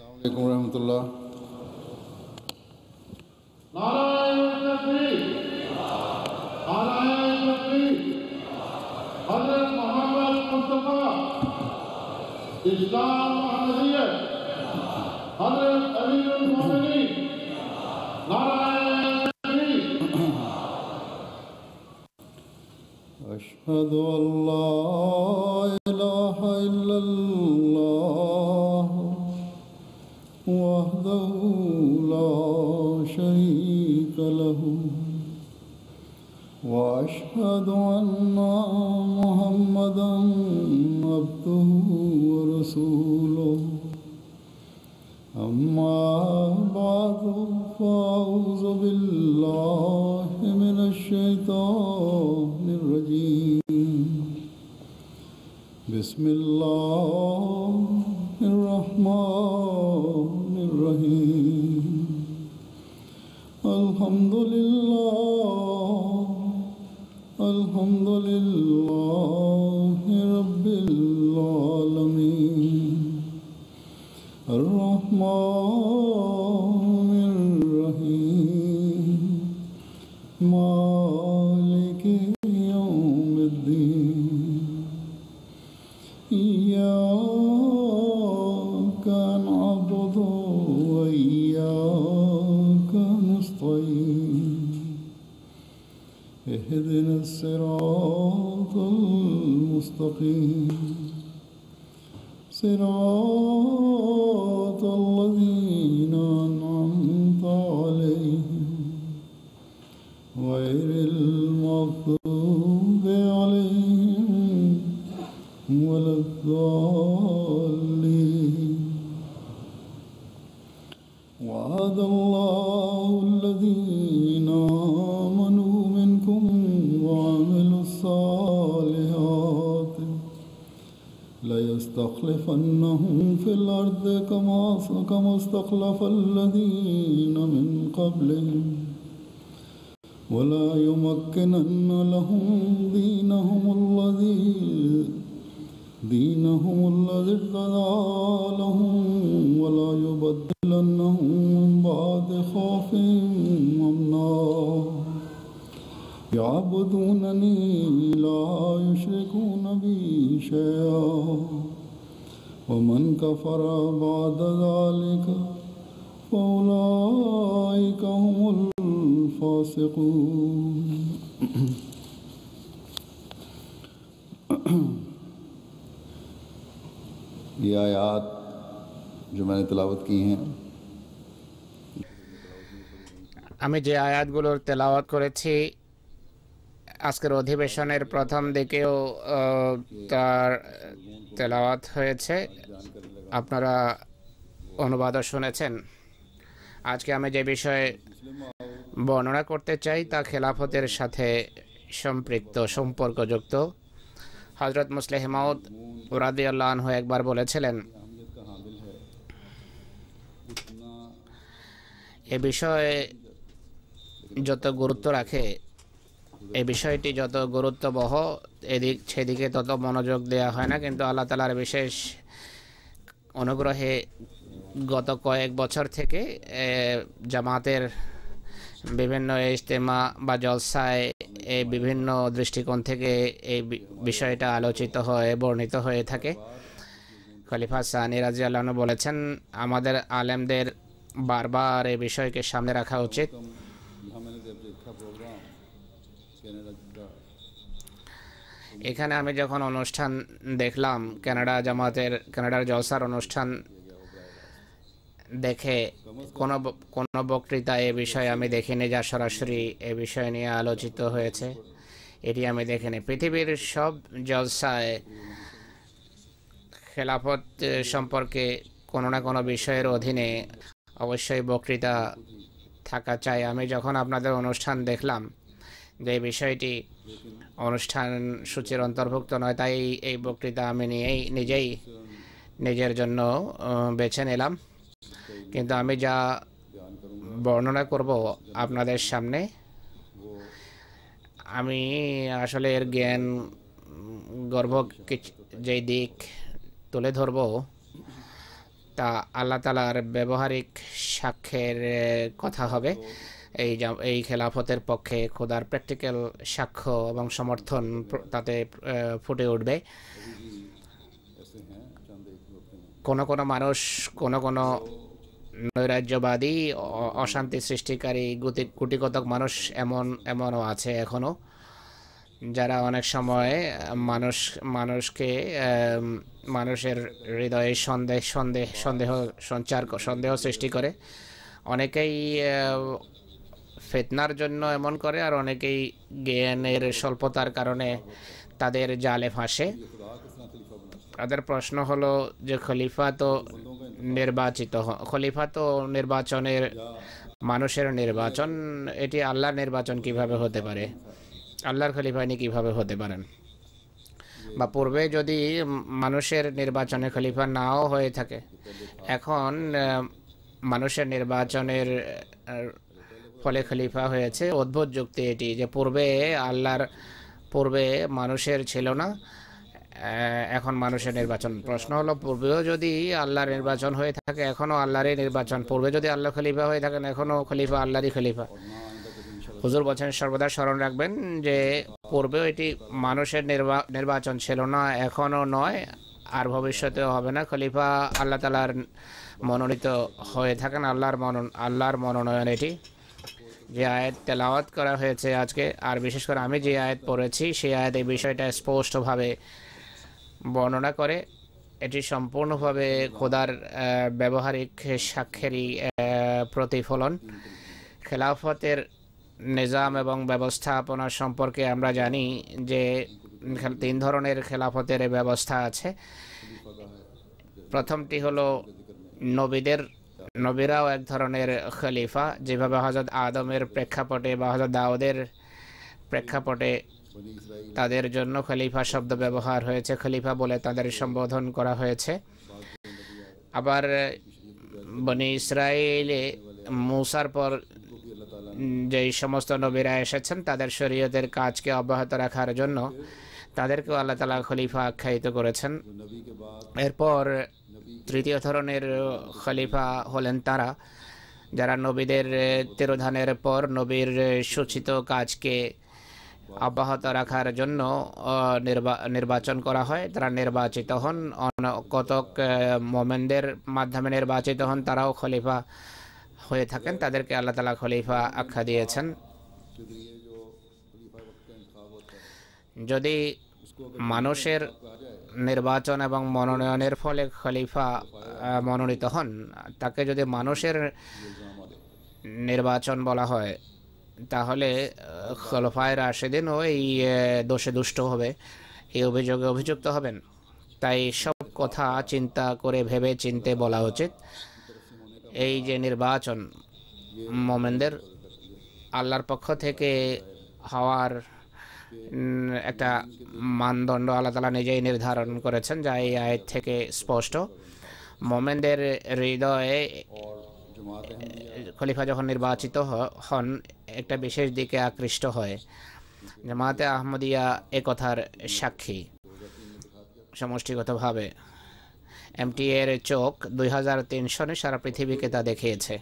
আসসালামু আলাইকুম রহমতুল্লাহ। हज़रत मोहम्मद मुस्तफा इस्लाम अहमदियत हज़रत अमीरुल मोमिनीन नारायण तकबीर। अशहदु अल्ला इलाहा इल्लल्लाह वहदहु ला शरीका लहु वअशहदु अन्ना मुहम्मदन अब्दुहु व रसूलुहु। अम्मा बादु फ़अऊज़ु बिल्लाहि मिनश शैतानिर रजीम। बिस्मिल्लाहिर रहमानिर रहीम। अल्हम्दुलिल्लाहि रब्बिल आलमीन अर्रहमानिर रहीम मालिकि यौमिद्दीन। इय्याका नअबुदु व इय्याका नस्तईन। इहदिनस सिरातल मुस्तकीम सिरातल लज़ीना अनअमता अलैहिम गैरिल मग़दूबि अलैहिम वलद्दाल्लीन। वअदल्लाहु अल्लज़ीना आमनू मिनकुम वअमिलुस्सालिहाति लयस्तख़्लिफ़न्नहुम फ़िल अर्दि कमा इस्तख़्लफ़ल्लज़ीना मिन क़ब्लिहिम वला युमक्किनन्न लहुम दीनहुमुल्लज़ी इर्तज़ा लहुम वला युबद्दिलन्नहुम मिन बअदि ख़ौफ़िहिम अमना यअबुदूननी ला युशरिकून बी शैआ वमन कफ़र बअद ज़ालिका फ़उलाइका हुमुल फ़ासिक़ून। ये आयात जो मैंने तिलावत की हैं, আমি যে আয়াতগুলোর তেলাওয়াত করেছি আজকের অধিবেশনের প্রথম দিকেও তার তেলাওয়াত হয়েছে, আপনারা অনুবাদও শুনেছেন। আজকে আমি যে বিষয়ে বর্ণনা করতে চাই তা খেলাফতের সাথে সম্পর্কযুক্ত। হযরত মুসলিহ মাউদ রাদিয়াল্লাহু আনহু একবার বলেছিলেন, এ বিষয়ে যত গুরুত্ব রাখে, এই বিষয়টি যত গুরুত্ববহ সেদিকে তত মনোযোগ দেওয়া হয় না, কিন্তু আল্লাহ তাআলার বিশেষ অনুগ্রহে গত কয়েক বছর থেকে জামাতের বিভিন্ন ইজতেমা বা জলসায় এই বিভিন্ন দৃষ্টিকোণ থেকে এই বিষয়টা আলোচিত হয়ে বর্ণিত হয়ে থাকে। খলিফা সানি রাদিয়াল্লাহু আনহু বলেছেন, আমাদের আলেমদের বারবার এই বিষয়কে সামনে রাখা উচিত। এখানে আমি যখন অনুষ্ঠান দেখলাম, কানাডার জলসার অনুষ্ঠান দেখে কোনো বক্তৃতা এ বিষয়ে আমি দেখিনি যা সরাসরি এ বিষয় নিয়ে আলোচিত হয়েছে, এটি আমি দেখিনি। পৃথিবীর সব জলসায় খেলাফত সম্পর্কে কোনো না কোনো বিষয়ের অধীনে অবশ্যই বক্তৃতা থাকা চাই। আমি যখন আপনাদের অনুষ্ঠান দেখলাম যে বিষয়টি অনুষ্ঠান সূচির অন্তর্ভুক্ত নয়, তাই এই বক্তৃতা আমি নিজের জন্য বেছে নিলাম। কিন্তু আমি যা বর্ণনা করব আপনাদের সামনে, আমি আসলে এর জ্ঞান গর্ভ যেই দিক তুলে ধরব তা আল্লাহ তালার ব্যবহারিক সাক্ষ্যের কথা হবে। এই খেলাফতের পক্ষে খোদার প্র্যাকটিক্যাল সাক্ষ্য এবং সমর্থন তাতে ফুটে উঠবে। কোনো কোনো মানুষ, কোনো কোনো নৈরাজ্যবাদী, অশান্তি সৃষ্টিকারী গুটিকতক মানুষ এমনও আছে এখনও, যারা অনেক সময় মানুষের হৃদয়ে সন্দেহ সৃষ্টি করে। অনেকেই ফিতনার জন্য এমন করে, আর অনেকেই জ্ঞানের স্বল্পতার কারণে তাদের জালে ফাঁসে। তাদের প্রশ্ন হলো যে খলিফা তো নির্বাচনের মানুষের নির্বাচন, এটি আল্লাহর নির্বাচন কিভাবে হতে পারে? আল্লাহর খলিফা ইনি কিভাবে হতে পারেন? বা পূর্বে যদি মানুষের নির্বাচনে খলিফা নাও হয়ে থাকে, এখন মানুষের নির্বাচনের ফলে খলিফা হয়েছে। অদ্ভুত যুক্তি এটি, যে পূর্বে মানুষের ছিল না, এখন মানুষের নির্বাচন। প্রশ্ন হলো, পূর্বেও যদি আল্লাহর নির্বাচন হয়ে থাকে, এখনও আল্লাহরই নির্বাচন। পূর্বে যদি আল্লাহ খলিফা হয়ে থাকেন, এখনও খলিফা আল্লাহরই খলিফা। হুজুর বলছেন সর্বদা স্মরণ রাখবেন যে পূর্বেও এটি মানুষের নির্বাচন ছিল না, এখনও নয়, আর ভবিষ্যতেও হবে না। খলিফা আল্লাহ তাআলার মনোনীত হয়ে থাকেন, আল্লাহর মনোনয়ন এটি। যে আয়াত তেলাওয়াত করা হয়েছে আজকে, আর বিশেষ করে আমি যে আয়াত পড়েছি, সেই আয়াত এই বিষয়টা স্পষ্টভাবে বর্ণনা করে। এটি সম্পূর্ণভাবে খোদার ব্যবহারিক সাক্ষ্যেরই প্রতিফলন। খেলাফতের নিজাম এবং ব্যবস্থাপনা সম্পর্কে আমরা জানি যে 3 ধরনের খেলাফতের ব্যবস্থা আছে। প্রথমটি হলো নবীরাও এক ধরনের খলিফা, যেভাবে হযরত আদমের প্রেক্ষাপটে বা হযরত দাউদের প্রেক্ষাপটে তাদের জন্য খলিফা শব্দ ব্যবহার হয়েছে, খলিফা বলে তাদের সম্বোধন করা হয়েছে। আবার বনি ইসরাইলে মূসার পর যেই সমস্ত নবীরা এসেছেন, তাদের শরীয়তের কাজকে অব্যাহত রাখার জন্য তাদেরকেও আল্লাহ তাআলা খলিফা আখ্যায়িত করেছেন। এরপর তৃতীয় ধরনের খলিফা হলেন তারা যারা নবীদের তিরোধানের পর নবীর সূচিত কাজকে অব্যাহত রাখার জন্য নির্বাচন করা হয়। তারা নির্বাচিত হন, কতক মোমেনদের মাধ্যমে নির্বাচিত হন, তারাও খলিফা হয়ে থাকেন। তাদেরকে আল্লাহ তাআলা খলিফা আখ্যা দিয়েছেন। যদি মানুষের নির্বাচন এবং মনোনয়নের ফলে খলিফা মনোনীত হন, তাকে যদি মানুষের নির্বাচন বলা হয়, তাহলে খলিফায়ে রাশিদিনও এই দোষে দুষ্ট হবে, এই অভিযোগে অভিযুক্ত হবেন। তাই সব কথা চিন্তা করে ভেবে চিনতে বলা উচিত। এই যে নির্বাচন মোমেনদের আল্লাহর পক্ষ থেকে হওয়ার একটা মানদণ্ড আল্লাহ তাআলা নিজেই নির্ধারণ করেছেন, যা এই আয়াত থেকে স্পষ্ট। মোমেনদের হৃদয়ে খলিফা যখন নির্বাচিত হন, একটা বিশেষ দিকে আকৃষ্ট হয়। জামায়াতে আহমদিয়া একথার সাক্ষী। সমষ্টিগতভাবে MTA এর চোখ 2003 সনে সারা পৃথিবীকে তা দেখিয়েছে।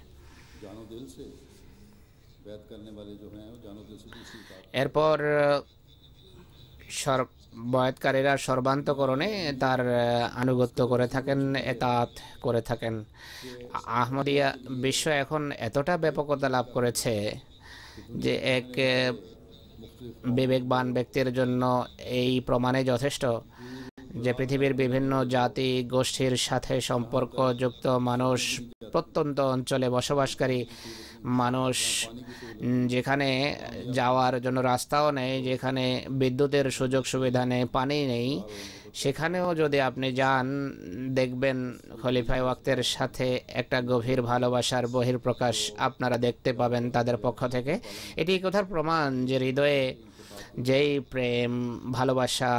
এরপর বয়াতকারীরা সর্বান্তকরণে তার আনুগত্য করে থাকেন, এতাত করে থাকেন। আহমদিয়া বিশ্ব এখন এতটা ব্যাপকতা লাভ করেছে যে এক বিবেকবান ব্যক্তির জন্য এই প্রমাণে যথেষ্ট যে পৃথিবীর বিভিন্ন জাতি গোষ্ঠীর সাথে সম্পর্কযুক্ত মানুষ, প্রত্যন্ত অঞ্চলে বসবাসকারী মানুষ, যেখানে যাওয়ার জন্য রাস্তাও নেই, যেখানে বিদ্যুতের সুযোগ সুবিধা নেই, পানি নেই, সেখানেও যদি আপনি যান, দেখবেন খলিফায়ে ওয়াক্তের সাথে একটা গভীর ভালোবাসার বহিঃপ্রকাশ আপনারা দেখতে পাবেন তাদের পক্ষ থেকে। এটি কথার প্রমাণ যে হৃদয়ে যেই প্রেম ভালোবাসা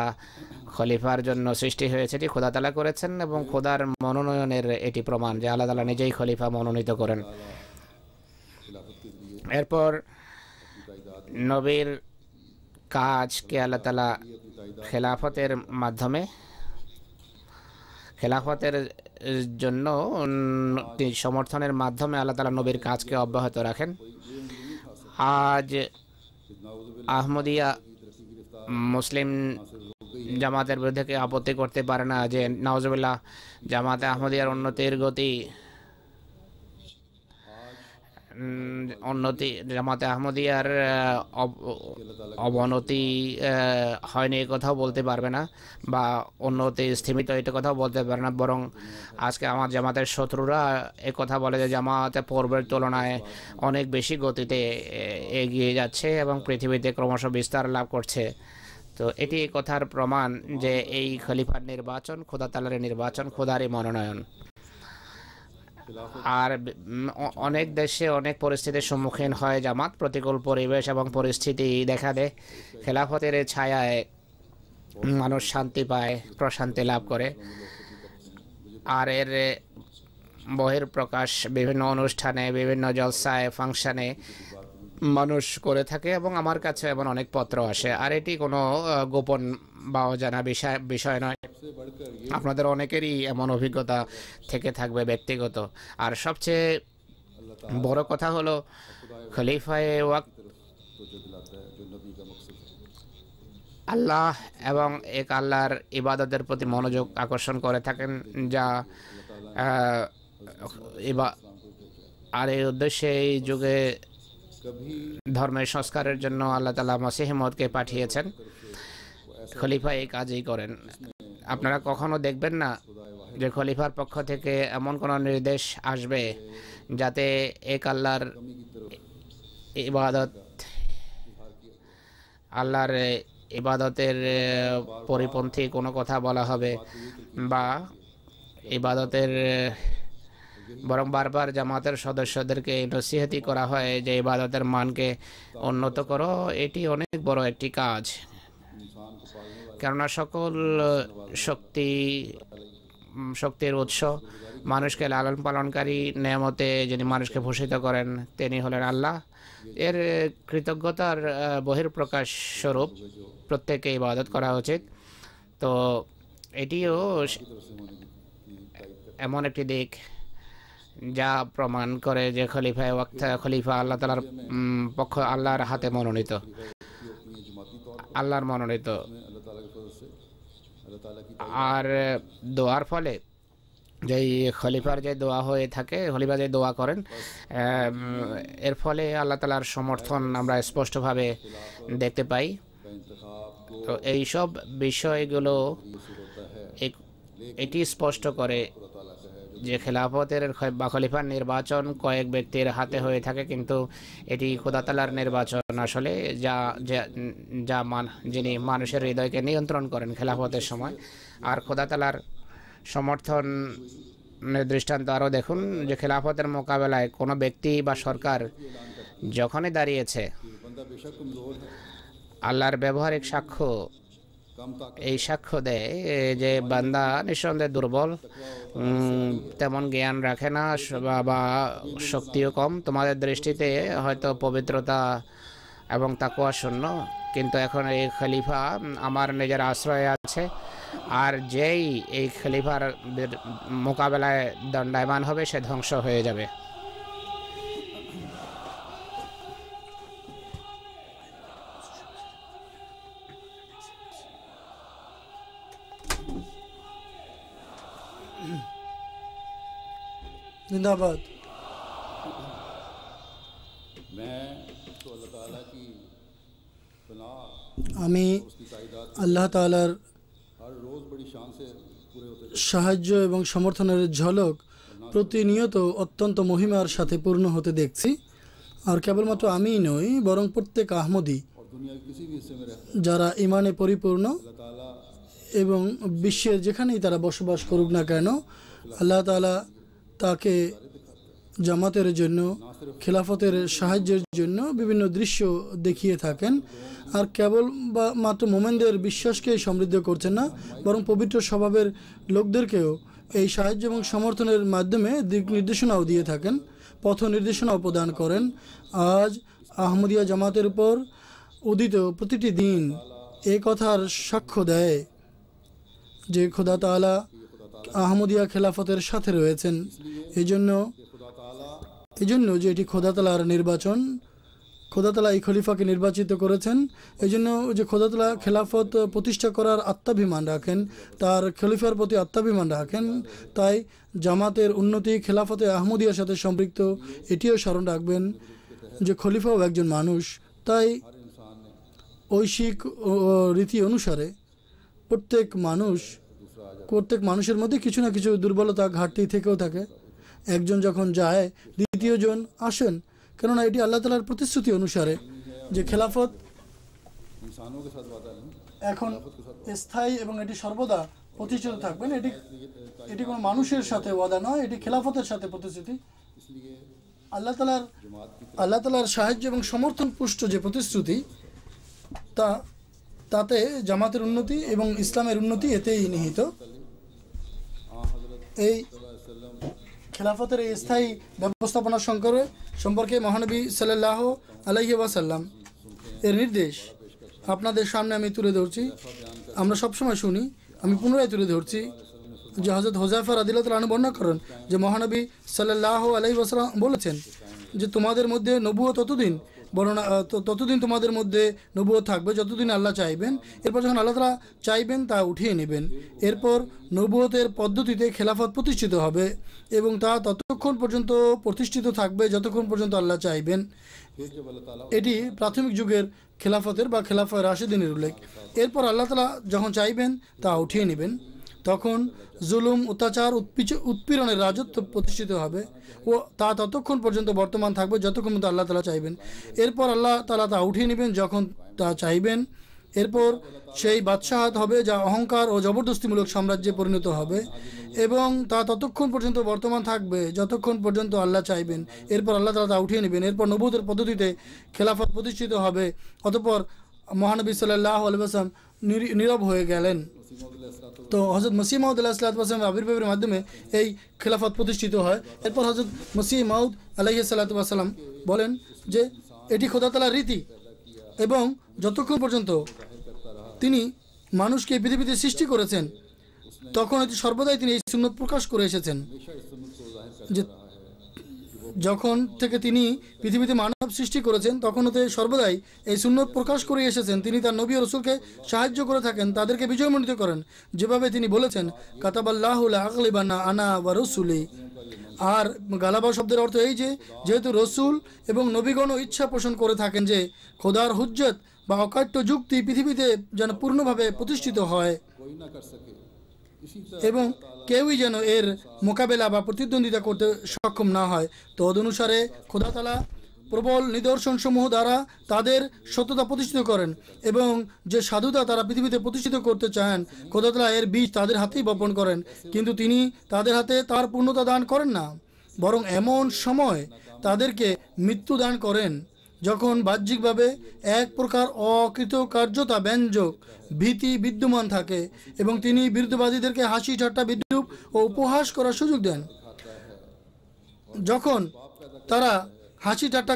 খলিফার জন্য সৃষ্টি হয়েছে, এটি খোদা তাআলা করেছেন, এবং খোদার মনোনয়নের এটি প্রমাণ যে আল্লাহ তাআলা নিজেই খলিফা মনোনীত করেন। এরপর নবীর কাজকে আল্লাহ তাআলা খেলাফতের জন্য সমর্থনের মাধ্যমে আল্লাহ তাআলা নবীর কাজকে অব্যাহত রাখেন। আজ আহমদিয়া মুসলিম জামাতের বিরুদ্ধে কেউ আপত্তি করতে পারে না যে নাউজুবিল্লাহ জামাতে আহমদিয়ার জামাতে আহমদিয়ার অবনতি হয়নি এ কথাও বলতে পারবে না, বা উন্নতি স্থিমিত এটা কথাও বলতে পারবে না। বরং আজকে আমার জামাতের শত্রুরা এ কথা বলে যে জামাতে পূর্বের তুলনায় অনেক বেশি গতিতে এগিয়ে যাচ্ছে এবং পৃথিবীতে ক্রমশ বিস্তার লাভ করছে। তো এটি কথার প্রমাণ যে এই খলিফার নির্বাচন খোদা তাআলার নির্বাচন, খোদারই মনোনয়ন। আর অনেক দেশে অনেক পরিস্থিতির সম্মুখীন হয় জামাত, প্রতিকূল পরিবেশ এবং পরিস্থিতি দেখা দেয়। খেলাফতের ছায়ায় মানুষ শান্তি পায়, প্রশান্তি লাভ করে। আর এর বহিঃপ্রকাশ বিভিন্ন অনুষ্ঠানে, বিভিন্ন জলসায়, ফাংশনে মানুষ করে থাকে এবং আমার কাছে এমন অনেক পত্র আসে। আর এটি কোনো গোপন বা অজানা বিষয় নয়, আপনাদের অনেকেরই এমন অভিজ্ঞতা থেকে থাকবে ব্যক্তিগত। আর সবচেয়ে বড় কথা হলো খলিফায়ে ওয়াক্ত আল্লাহ এবং এক আল্লাহর ইবাদতের প্রতি মনোযোগ আকর্ষণ করে থাকেন, যা আর এই উদ্দেশ্যে এই যুগে ধর্মের সংস্কারের জন্য আল্লাহ তাআলা মসিহ মউদকে পাঠিয়েছেন। খলিফা এই কাজই করেন। আপনারা কখনো দেখবেন না যে খলিফার পক্ষ থেকে এমন কোনো নির্দেশ আসবে যাতে এক আল্লাহর ইবাদতের পরিপন্থী কোনো কথা বলা হবে, বা ইবাদতের বরং বারবার জামাতের সদস্যদেরকে নসিহতি করা হয় যে ইবাদতের মানকে উন্নত করো। এটি অনেক বড় একটি কাজ, কেননা সকল শক্তির উৎস, মানুষকে লালন পালনকারী, নেয়ামতে যিনি মানুষকে ভূষিত করেন তিনি হলেন আল্লাহ। এর কৃতজ্ঞতার বহিঃপ্রকাশ স্বরূপ প্রত্যেককে ইবাদত করা উচিত। তো এটিও এমন একটি দিক যা প্রমাণ করে যে খলিফা আল্লাহ তাআলার পক্ষ, আল্লাহর হাতে মনোনীত, আল্লাহর মনোনীত। আর দোয়ার ফলে যেই খলিফার যে দোয়া হয়ে থাকে, খলিফা যে দোয়া করেন, এর ফলে আল্লাহ তাআলার সমর্থন আমরা স্পষ্টভাবে দেখতে পাই। তো এই সব বিষয়গুলো এটি স্পষ্ট করে যে খেলাফতের বা খলিফার নির্বাচন কয়েক ব্যক্তির হাতে হয়ে থাকে, কিন্তু এটি খোদা তাআলার নির্বাচন আসলে, যিনি মানুষের হৃদয়কে নিয়ন্ত্রণ করেন খেলাফতের সময়। আর খোদা তাআলার সমর্থনের দৃষ্টান্ত আরও দেখুন যে খেলাফতের মোকাবেলায় কোনো ব্যক্তি বা সরকার যখনই দাঁড়িয়েছে, আল্লাহর ব্যবহারিক সাক্ষ্য এই সাক্ষ্য দেয় যে বান্দা নিঃসন্দেহে দুর্বল, তেমন জ্ঞান রাখে না বা শক্তিও কম। তোমাদের দৃষ্টিতে হয়তো পবিত্রতা এবং তাকওয়া শূন্য, কিন্তু এখন এই খলিফা আমার নিজের আশ্রয়ে আছে। আর যেই এই খলিফার মোকাবেলায় দণ্ডায়মান হবে সে ধ্বংস হয়ে যাবে। जिंदाबाद। আমি আল্লাহ তাআলার সাহায্য এবং সমর্থনের ঝলক প্রতিনিয়ত অত্যন্ত মহিমার সাথে পূর্ণ হতে দেখছি। আর কেবলমাত্র আমিই নই, বরং প্রত্যেক আহমদী যারা ইমানে পরিপূর্ণ এবং বিশ্বের যেখানেই তারা বসবাস করুক না কেন, আল্লাহ তাআলা তাকে জামাতের জন্য, খেলাফতের সাহায্যের জন্য বিভিন্ন দৃশ্য দেখিয়ে থাকেন। আর কেবল বা মাত্র মোমেনদের বিশ্বাসকে সমৃদ্ধ করছেন না, বরং পবিত্র স্বভাবের লোকদেরকেও এই সাহায্য এবং সমর্থনের মাধ্যমে দিক নির্দেশনাও দিয়ে থাকেন, পথ নির্দেশনাও প্রদান করেন। আজ আহমদিয়া জামাতের উপর উদিত প্রতিটি দিন এ কথার সাক্ষ্য দেয় যে খোদা তাআলা আহমদিয়া খেলাফতের সাথে রয়েছেন। এই জন্য যে এটি খোদা তাআলার নির্বাচন, খোদা তাআলা এই খলিফাকে নির্বাচিত করেছেন। এই জন্য যে খোদা তাআলা খেলাফত প্রতিষ্ঠা করার আত্মাভিমান রাখেন, তার খলিফার প্রতি আত্মাভিমান রাখেন, তাই জামাতের উন্নতি খেলাফতে আহমদিয়ার সাথে সম্পৃক্ত। এটিও স্মরণ রাখবেন যে খলিফাও একজন মানুষ, তাই ঐশিক রীতি অনুসারে প্রত্যেক মানুষের মধ্যে কিছু না কিছু দুর্বলতা ঘাটতি থেকেও থাকে। একজন যখন যায় দ্বিতীয়জন আসেন, কেননা এটি আল্লাহ তাআলার প্রতিশ্রুতি অনুসারে যে খেলাফত এখন স্থায়ী এবং এটি সর্বদা প্রতিষ্ঠিত থাকবেন। এটি কোনো মানুষের সাথে ওয়াদা নয়, এটি খেলাফতের সাথে প্রতিশ্রুতি। আল্লাহ তাআলার সাহায্য এবং সমর্থন পুষ্ট যে প্রতিশ্রুতি, তাতে জামাতের উন্নতি এবং ইসলামের উন্নতি এতেই নিহিত। এই খেলাফতের এই স্থায়ী ব্যবস্থাপনা সম্পর্কে মহানবী সাল্লাল্লাহু আলাইহি ওয়াসাল্লাম এর নির্দেশ আপনাদের সামনে আমি তুলে ধরছি। আমরা সবসময় শুনি, আমি পুনরায় তুলে ধরছি যে হযরত হুযায়ফা রাদিয়াল্লাহু তাআলা বর্ণনা করেন যে মহানবী সাল্লাল্লাহু আলাইহি ওয়াসাল্লাম বলেছেন যে তোমাদের মধ্যে নবুয়ত ততদিন তোমাদের মধ্যে নবুয়ত থাকবে যতদিন আল্লাহ চাইবেন। এরপর যখন আল্লাহ তাআলা চাইবেন তা উঠিয়ে নেবেন। এরপর নবুয়তের পদ্ধতিতে খেলাফত প্রতিষ্ঠিত হবে এবং তা ততক্ষণ পর্যন্ত প্রতিষ্ঠিত থাকবে যতক্ষণ পর্যন্ত আল্লাহ চাইবেন। এটি প্রাথমিক যুগের খেলাফতের বা খেলাফা রাশিদিনের উল্লেখ। এরপর আল্লাহ তাআলা যখন চাইবেন তা উঠিয়ে নেবেন, তখন জুলুম, অত্যাচার, উৎপীড়নের রাজত্ব প্রতিষ্ঠিত হবে ও তা ততক্ষণ পর্যন্ত বর্তমান থাকবে যতক্ষণ পর্যন্ত আল্লাহ তাআলা চাইবেন। এরপর আল্লাহ তাআলা তা উঠিয়ে নেবেন যখন তা চাইবেন। এরপর সেই বাদশাহাত হবে যা অহংকার ও জবরদস্তিমূলক সাম্রাজ্যে পরিণত হবে এবং তা ততক্ষণ পর্যন্ত বর্তমান থাকবে যতক্ষণ পর্যন্ত আল্লাহ চাইবেন। এরপর আল্লাহ তাআলা তা উঠিয়ে নেবেন। এরপর নবুয়তের পদ্ধতিতে খেলাফত প্রতিষ্ঠিত হবে। অতঃপর মহানবী সাল্লাল্লাহু আলাইহি ওয়াসাল্লাম নীরব হয়ে গেলেন। তো হযরত মসিহ মাউদ আলাইহিস সালামের আবির্ভাবের মাধ্যমে এই খেলাফত প্রতিষ্ঠিত হয়। এরপর হযরত মসিহ মাউদ আলাইহিস সালাম বলেন যে এটি খোদা তাআলার রীতি এবং যতক্ষণ পর্যন্ত তিনি মানুষকে পৃথিবীতে সৃষ্টি করেছেন তখন এটি সর্বদাই তিনি এই সুন্নত প্রকাশ করে এসেছেন যে যখন থেকে তিনি পৃথিবীতে মানব সৃষ্টি করেছেন তখন হতে সর্বদাই এই সুন্নত প্রকাশ করে এসেছেন। তিনি তার নবী ও রাসূলকে সাহায্য করে থাকেন, তাদেরকে বিজয়মণ্ডিত করেন, যেভাবে তিনি বলেছেন কাতাবাল্লাহু লা আগলিবান্না আনা ওয়া রাসূলি। আর গালাবা শব্দের অর্থ এই যে যেহেতু রসুল এবং নবীগণও ইচ্ছা পোষণ করে থাকেন যে খোদার হুজ্জত বা অকাট্য যুক্তি পৃথিবীতে যেন পূর্ণভাবে প্রতিষ্ঠিত হয় এবং কেউই যেন এর মোকাবেলা বা প্রতিদ্বন্দ্বিতা করতে সক্ষম না হয়। তদনুসারে খোদা তাআলা প্রবল নিদর্শনসমূহ দ্বারা তাদের সত্যতা প্রতিষ্ঠিত করেন এবং যে সাধুতা তারা পৃথিবীতে প্রতিষ্ঠিত করতে চান খোদা তাআলা এর বীজ তাদের হাতেই বপন করেন, কিন্তু তিনি তাদের হাতে তার পূর্ণতা দান করেন না, বরং এমন সময় তাদেরকে মৃত্যু দান করেন যখন বাহ্যিকভাবে এক প্রকার অকৃতকার্যতা ব্যঞ্জক ভীতি বিদ্যমান থাকে এবং তিনি বিরুদ্ধবাদীদেরকে হাসি ঠাট্টা বিদ্রূপ ও উপহাস করার সুযোগ দেন। যখন তারা হাসি ঠাট্টা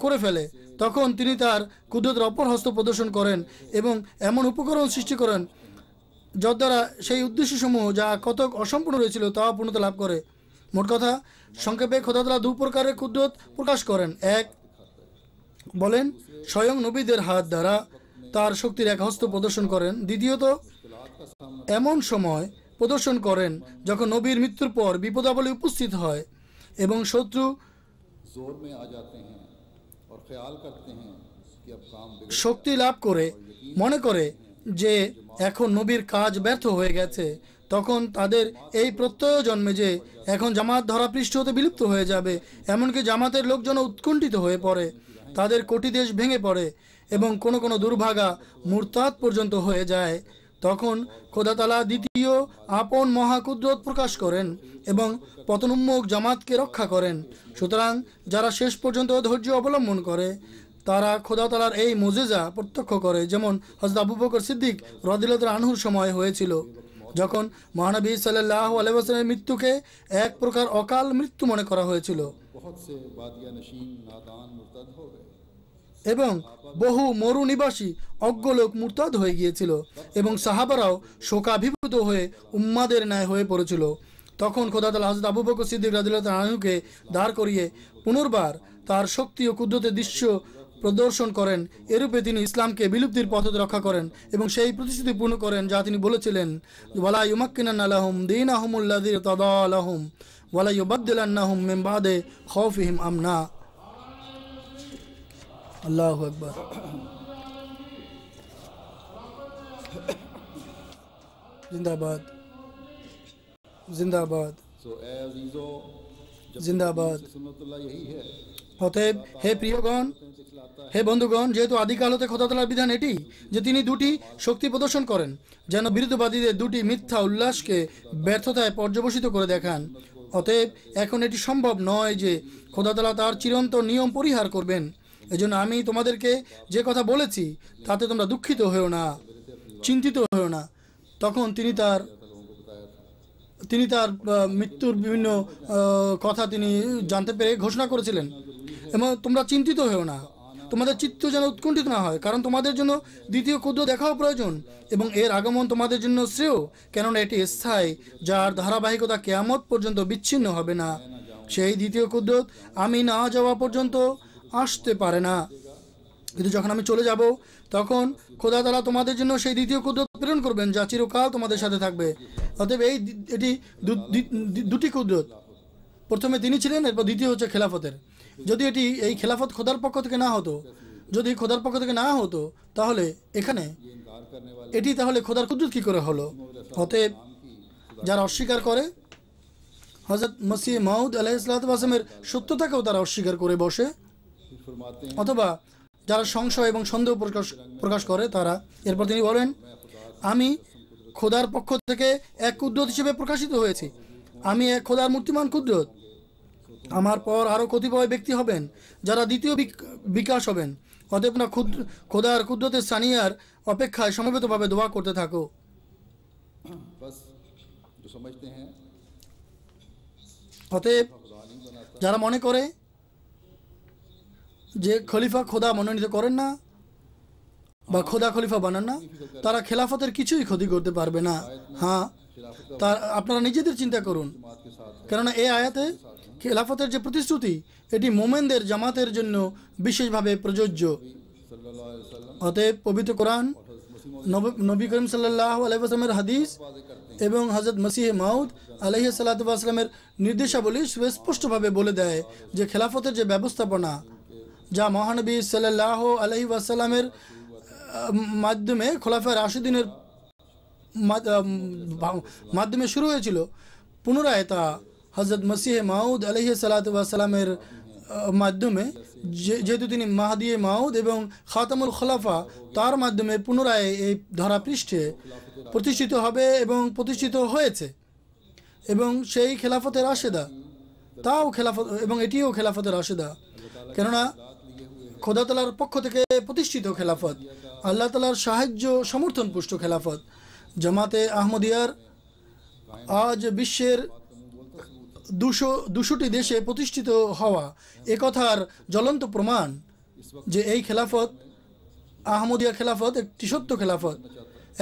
করে ফেলে তখন তিনি তার কুদরতের অপর হস্ত প্রদর্শন করেন এবং এমন উপকরণ সৃষ্টি করেন যদ্বারা সেই উদ্দেশ্যসমূহ যা কতক অসম্পূর্ণ রয়েছিল তা পূর্ণতা লাভ করে। মোট কথা সংক্ষেপে খোদা তাআলা দু প্রকারের কুদরত প্রকাশ করেন। এক বলেন স্বয়ং নবীদের হাত দ্বারা তার শক্তির এক হস্ত প্রদর্শন করেন। দ্বিতীয়ত এমন সময় প্রদর্শন করেন যখন নবীর মৃত্যুর পর বিপদাবলী উপস্থিত হয় এবং শত্রু শক্তি লাভ করে মনে করে যে এখন নবীর কাজ ব্যর্থ হয়ে গেছে, তখন তাদের এই প্রত্যয় জন্মে যে এখন জামাত ধরাপৃষ্ঠ হতে বিলুপ্ত হয়ে যাবে। এমনকি জামাতের লোকজন উৎকণ্ঠিত হয়ে পড়ে, তাদের কোটি দেশ ভেঙে পড়ে এবং কোনো কোনো দুর্ভাগা মুরতাদ পর্যন্ত হয়ে যায়। তখন খোদা তাআলা দ্বিতীয় আপন মহাকুদরত প্রকাশ করেন এবং পতনোন্মুখ জামাতকে রক্ষা করেন। সুতরাং যারা শেষ পর্যন্ত ধৈর্য অবলম্বন করে তারা খোদা তাআলার এই মুজিজা প্রত্যক্ষ করে, যেমন হযরত আবু বকর সিদ্দিক রাদিয়াল্লাহু আনহুর সময় হয়েছিল, যখন মহানবী সাল্লাল্লাহু আলাইহি ওয়াসাল্লামের মৃত্যুকে এক প্রকার অকাল মৃত্যু মনে করা হয়েছিল। এবং বহু মরু নিবাসী অজ্ঞ লোক মুরতাদ হয়ে গিয়েছিল এবং সাহাবারাও শোকাভিভূত হয়ে উম্মাদের ন্যায় হয়ে পড়েছিল। তখন খোদা তাআলা হযরত আবু বকর সিদ্দিক রাদিয়াল্লাহু তাআলা আনহুকে দাঁড় করিয়ে পুনর্বার তার শক্তি ও কুদরতের দৃশ্য প্রদর্শন করেন। এরূপে তিনি ইসলামকে বিলুপ্তির পথ হতে রক্ষা করেন এবং সেই প্রতিশ্রুতি পূর্ণ করেন যা তিনি বলেছিলেন, ওয়ালা ইউমাক্কিনান্না লাহুম দীনাহুমুল্লাযী ইরতাদা লাহুম ওয়ালা ইউবাদদিলান্নাহুম মিন বাদি খাউফিহিম আমনা। আল্লাহু আকবার। जिंदाबाद जिंदाबाद सो ए अजीजों, जिंदाबाद। सुन्नतुल्लाह यही है। অতএব হে প্রিয়গণ, হে বন্ধুগণ, যেহেতু আদিকাল হতে খোদা তাআলার বিধান এটি যে তিনি দুটি শক্তি প্রদর্শন করেন যেন বিরুদ্ধবাদীদের দুটি মিথ্যা উল্লাসকে ব্যর্থতায় পর্যবসিত করে দেখান। অতএব এখন এটি সম্ভব নয় যে খোদা তাআলা তার চিরন্তন নিয়ম পরিহার করবেন। এজন্য আমি তোমাদেরকে যে কথা বলেছি তাতে তোমরা দুঃখিত হও না, চিন্তিত হও না। তখন তিনি তার মৃত্যুর বিভিন্ন কথা তিনি জানতে পেরে ঘোষণা করেছিলেন এবং তোমরা চিন্তিত হও না, তোমাদের চিত্ত যেন উৎকণ্ঠিত না হয়, কারণ তোমাদের জন্য দ্বিতীয় ক্ষুদ্র দেখাও প্রয়োজন এবং এর আগমন তোমাদের জন্য শ্রেয়, কেননা এটি স্থায়ী, যার ধারাবাহিকতা কিয়ামত পর্যন্ত বিচ্ছিন্ন হবে না। সেই দ্বিতীয় কুদরত আমি না যাওয়া পর্যন্ত আসতে পারে না, কিন্তু যখন আমি চলে যাব তখন খোদা তাআলা তোমাদের জন্য সেই দ্বিতীয় কুদরত প্রেরণ করবেন যা চিরকাল তোমাদের সাথে থাকবে। অতএব এটি দুটি কুদরত, প্রথমে তিনি ছিলেন, এরপর দ্বিতীয় হচ্ছে খেলাফতের। যদি এই খেলাফত খোদার পক্ষ থেকে না হতো, যদি খোদার পক্ষ থেকে না হতো তাহলে এখানে এটি তাহলে খোদার কুদরত কী করে হলো? অতএব যারা অস্বীকার করে হযরত মসিহ মাউদ আলাইহিসসালাতু ওয়াস সালামের সত্যতাকেও তারা অস্বীকার করে বসে, অথবা যারা সংশয় এবং সন্দেহ প্রকাশ করে তারা। এরপর তিনি বলেন, আমি খোদার পক্ষ থেকে এক কুদরত হিসেবে প্রকাশিত হয়েছি, আমি এক খোদার মূর্তিমান কুদরত। আমার পর আরও কতিপয় ব্যক্তি হবেন যারা দ্বিতীয় বিকাশ হবেন। অতএব না খোদার কুদরতের সানিয়ার অপেক্ষায় সমবেতভাবে দোয়া করতে থাকো। অতএব যারা মনে করে যে খলিফা খোদা মনোনীত করেন না বা খোদা খলিফা বানান না, তারা খেলাফতের কিছুই ক্ষতি করতে পারবে না। হ্যাঁ, আপনারা নিজেদের চিন্তা করুন, কেননা এই আয়াতে খেলাফতের যে প্রতিশ্রুতি এটি মোমেনদের জামাতের জন্য বিশেষভাবে প্রযোজ্য। অতএব পবিত্র কোরআন, নবী করিম সাল্লাল্লাহু আলাইহি ওয়াসাল্লামের হাদিস এবং হযরত মসিহ মাউদ আলাইহিসসালাতু ওয়াস সালামের নির্দেশাবলী সুস্পষ্টভাবে বলে দেয় যে খেলাফতের যে ব্যবস্থাপনা যা মহানবী সাল্লাল্লাহু আলাইহি ওয়াসাল্লামের মাধ্যমে খোলাফায়ে রাশিদিনের মাধ্যমে শুরু হয়েছিল, পুনরায় তা হযরত মসিহ মাউদ আলাইহিসসালাতু ওয়াস সালামের মাধ্যমে, যেহেতু তিনি মাহদি মাউদ এবং খাতামুল খোলাফা, তার মাধ্যমে পুনরায় এই ধরা পৃষ্ঠে প্রতিষ্ঠিত হবে এবং প্রতিষ্ঠিত হয়েছে। এবং সেই খেলাফতের রাশেদা তাও খেলাফত, এবং এটিও খেলাফতের রাশেদা, কেননা খোদা তাআলার পক্ষ থেকে প্রতিষ্ঠিত খেলাফত, আল্লাহ তাআলার সাহায্য সমর্থন পুষ্ট খেলাফত। জামাতে আহমদিয়ার আজ বিশ্বের 200টি দেশে প্রতিষ্ঠিত হওয়া একথার জ্বলন্ত প্রমাণ যে এই খেলাফত, আহমদিয়া খেলাফত একটি সত্য খেলাফত।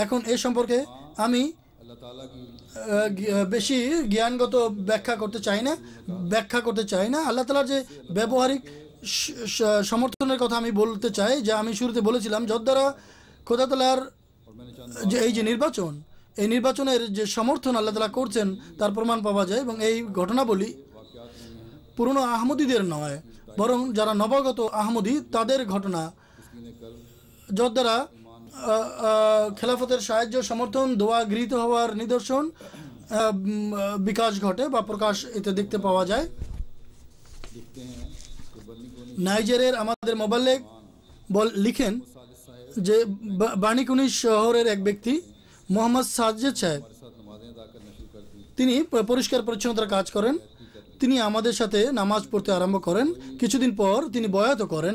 এখন এ সম্পর্কে আমি বেশি জ্ঞানগত ব্যাখ্যা করতে চাই না। আল্লাহ তাআলার যে ব্যবহারিক সমর্থনের কথা আমি বলতে চাই, যা আমি শুরুতে বলেছিলাম, যার দ্বারা খোদা তাআলার যে এই যে নির্বাচন, এই নির্বাচনের যে সমর্থন আল্লাহ তাআলা করছেন তার প্রমাণ পাওয়া যায়। এবং এই ঘটনাবলী পুরনো আহমদীদের নয়, বরং যারা নবাগত আহমদী তাদের ঘটনা, যার দ্বারা খেলাফতের সাহায্য সমর্থন, দোয়া গৃহীত হওয়ার নিদর্শন, বিকাশ ঘটে বা প্রকাশ এতে দেখতে পাওয়া যায়। নাইজেরের আমাদের মোবাল্লেগ লিখেন যে বাণীকুনি শহরের এক ব্যক্তি মোহাম্মদ সাজ্জেদ সাহেব, তিনি পরিষ্কার পরিচ্ছন্নতার কাজ করেন। তিনি আমাদের সাথে নামাজ পড়তে আরম্ভ করেন। কিছুদিন পর তিনি বয়াত করেন।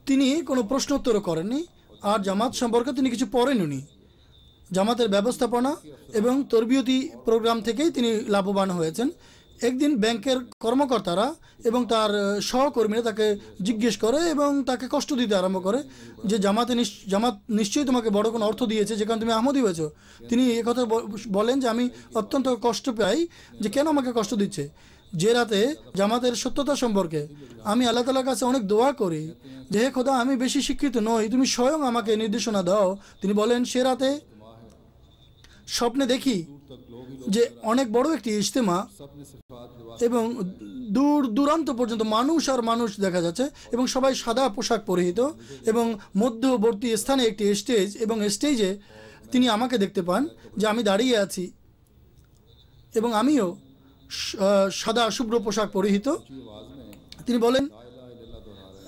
তিনি কোনো প্রশ্নোত্তর করেননি, আর জামাত সম্পর্কে তিনি কিছু পড়েননি। জামাতের ব্যবস্থাপনা এবং তরবিয়তি প্রোগ্রাম থেকেই তিনি লাভবান হয়েছেন। একদিন ব্যাংকের কর্মকর্তারা এবং তার সহকর্মীরা তাকে জিজ্ঞেস করে এবং তাকে কষ্ট দিতে আরম্ভ করে যে জামাত নিশ্চয়ই তোমাকে বড় কোনো অর্থ দিয়েছে যেখানে তুমি আহমদী হয়েছো। তিনি একথা বলেন যে আমি অত্যন্ত কষ্ট পাই যে কেন আমাকে কষ্ট দিচ্ছে। যে রাতে জামাতের সত্যতা সম্পর্কে আমি আল্লাহ তাআলার কাছে অনেক দোয়া করি যে হে খোদা আমি বেশি শিক্ষিত নই, তুমি স্বয়ং আমাকে নির্দেশনা দাও। তিনি বলেন সে রাতে স্বপ্নে দেখি যে অনেক বড় একটি ইজতেমা এবং দূর দূরান্ত পর্যন্ত মানুষ আর মানুষ দেখা যাচ্ছে এবং সবাই সাদা পোশাক পরিহিত এবং মধ্যবর্তী স্থানে একটি স্টেজ এবং স্টেজে তিনি আমাকে দেখতে পান যে আমি দাঁড়িয়ে আছি এবং আমিও সাদা শুভ্র পোশাক পরিহিত। তিনি বলেন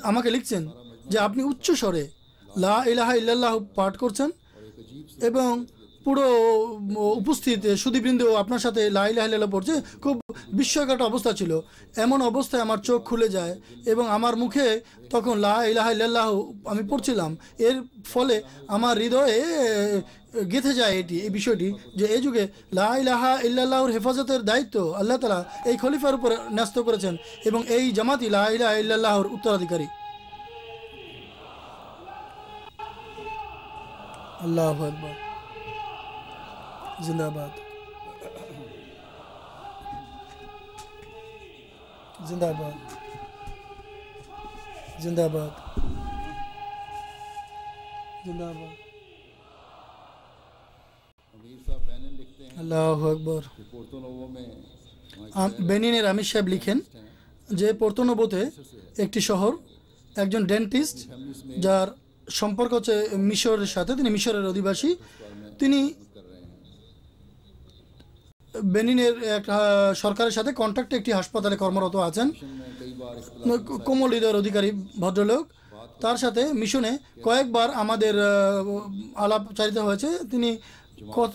আমাকে লিখছেন যে আপনি উচ্চ স্বরে লা ইলাহা ইল্লাল্লাহ পাঠ করছেন এবং পুরো উপস্থিত সুধীবৃন্দ আপনার সাথে লা ইলাহা ইল্লাল্লাহ পড়ছে। খুব বিস্ময়কর একটা অবস্থা ছিল। এমন অবস্থায় আমার চোখ খুলে যায় এবং আমার মুখে তখন লা ইলাহা ইল্লাল্লাহ আমি পড়ছিলাম। এর ফলে আমার হৃদয়ে গেঁথে যায় এই বিষয়টি যে এই যুগে লা ইলাহা ইল্লাল্লাহর হেফাজতের দায়িত্ব আল্লাহ তাআলা এই খলিফার উপর ন্যস্ত করেছেন এবং এই জামাতি লা ইলাহা ইল্লাল্লাহর উত্তরাধিকারী। আল্লাহু আকবার, জিন্দাবাদ, জিন্দাবাদ, জিন্দাবাদ, জিন্দাবাদ। আল্লাহু আকবার। বেনিনের আমির সাহেব লিখেন যে পোর্তো-নোভোতে একটি শহর, একজন ডেন্টিস্ট যার সম্পর্ক হচ্ছে মিশরের সাথে, তিনি মিশরের অধিবাসী। তিনি বেনিনের একটা সরকারের সাথে কন্ট্রাক্টে একটি হাসপাতালে কর্মরত আছেন। কোমল হৃদয়ের অধিকারী ভদ্রলোক। তার সাথে মিশনে কয়েকবার আমাদের আলাপচারিতা হয়েছে। তিনি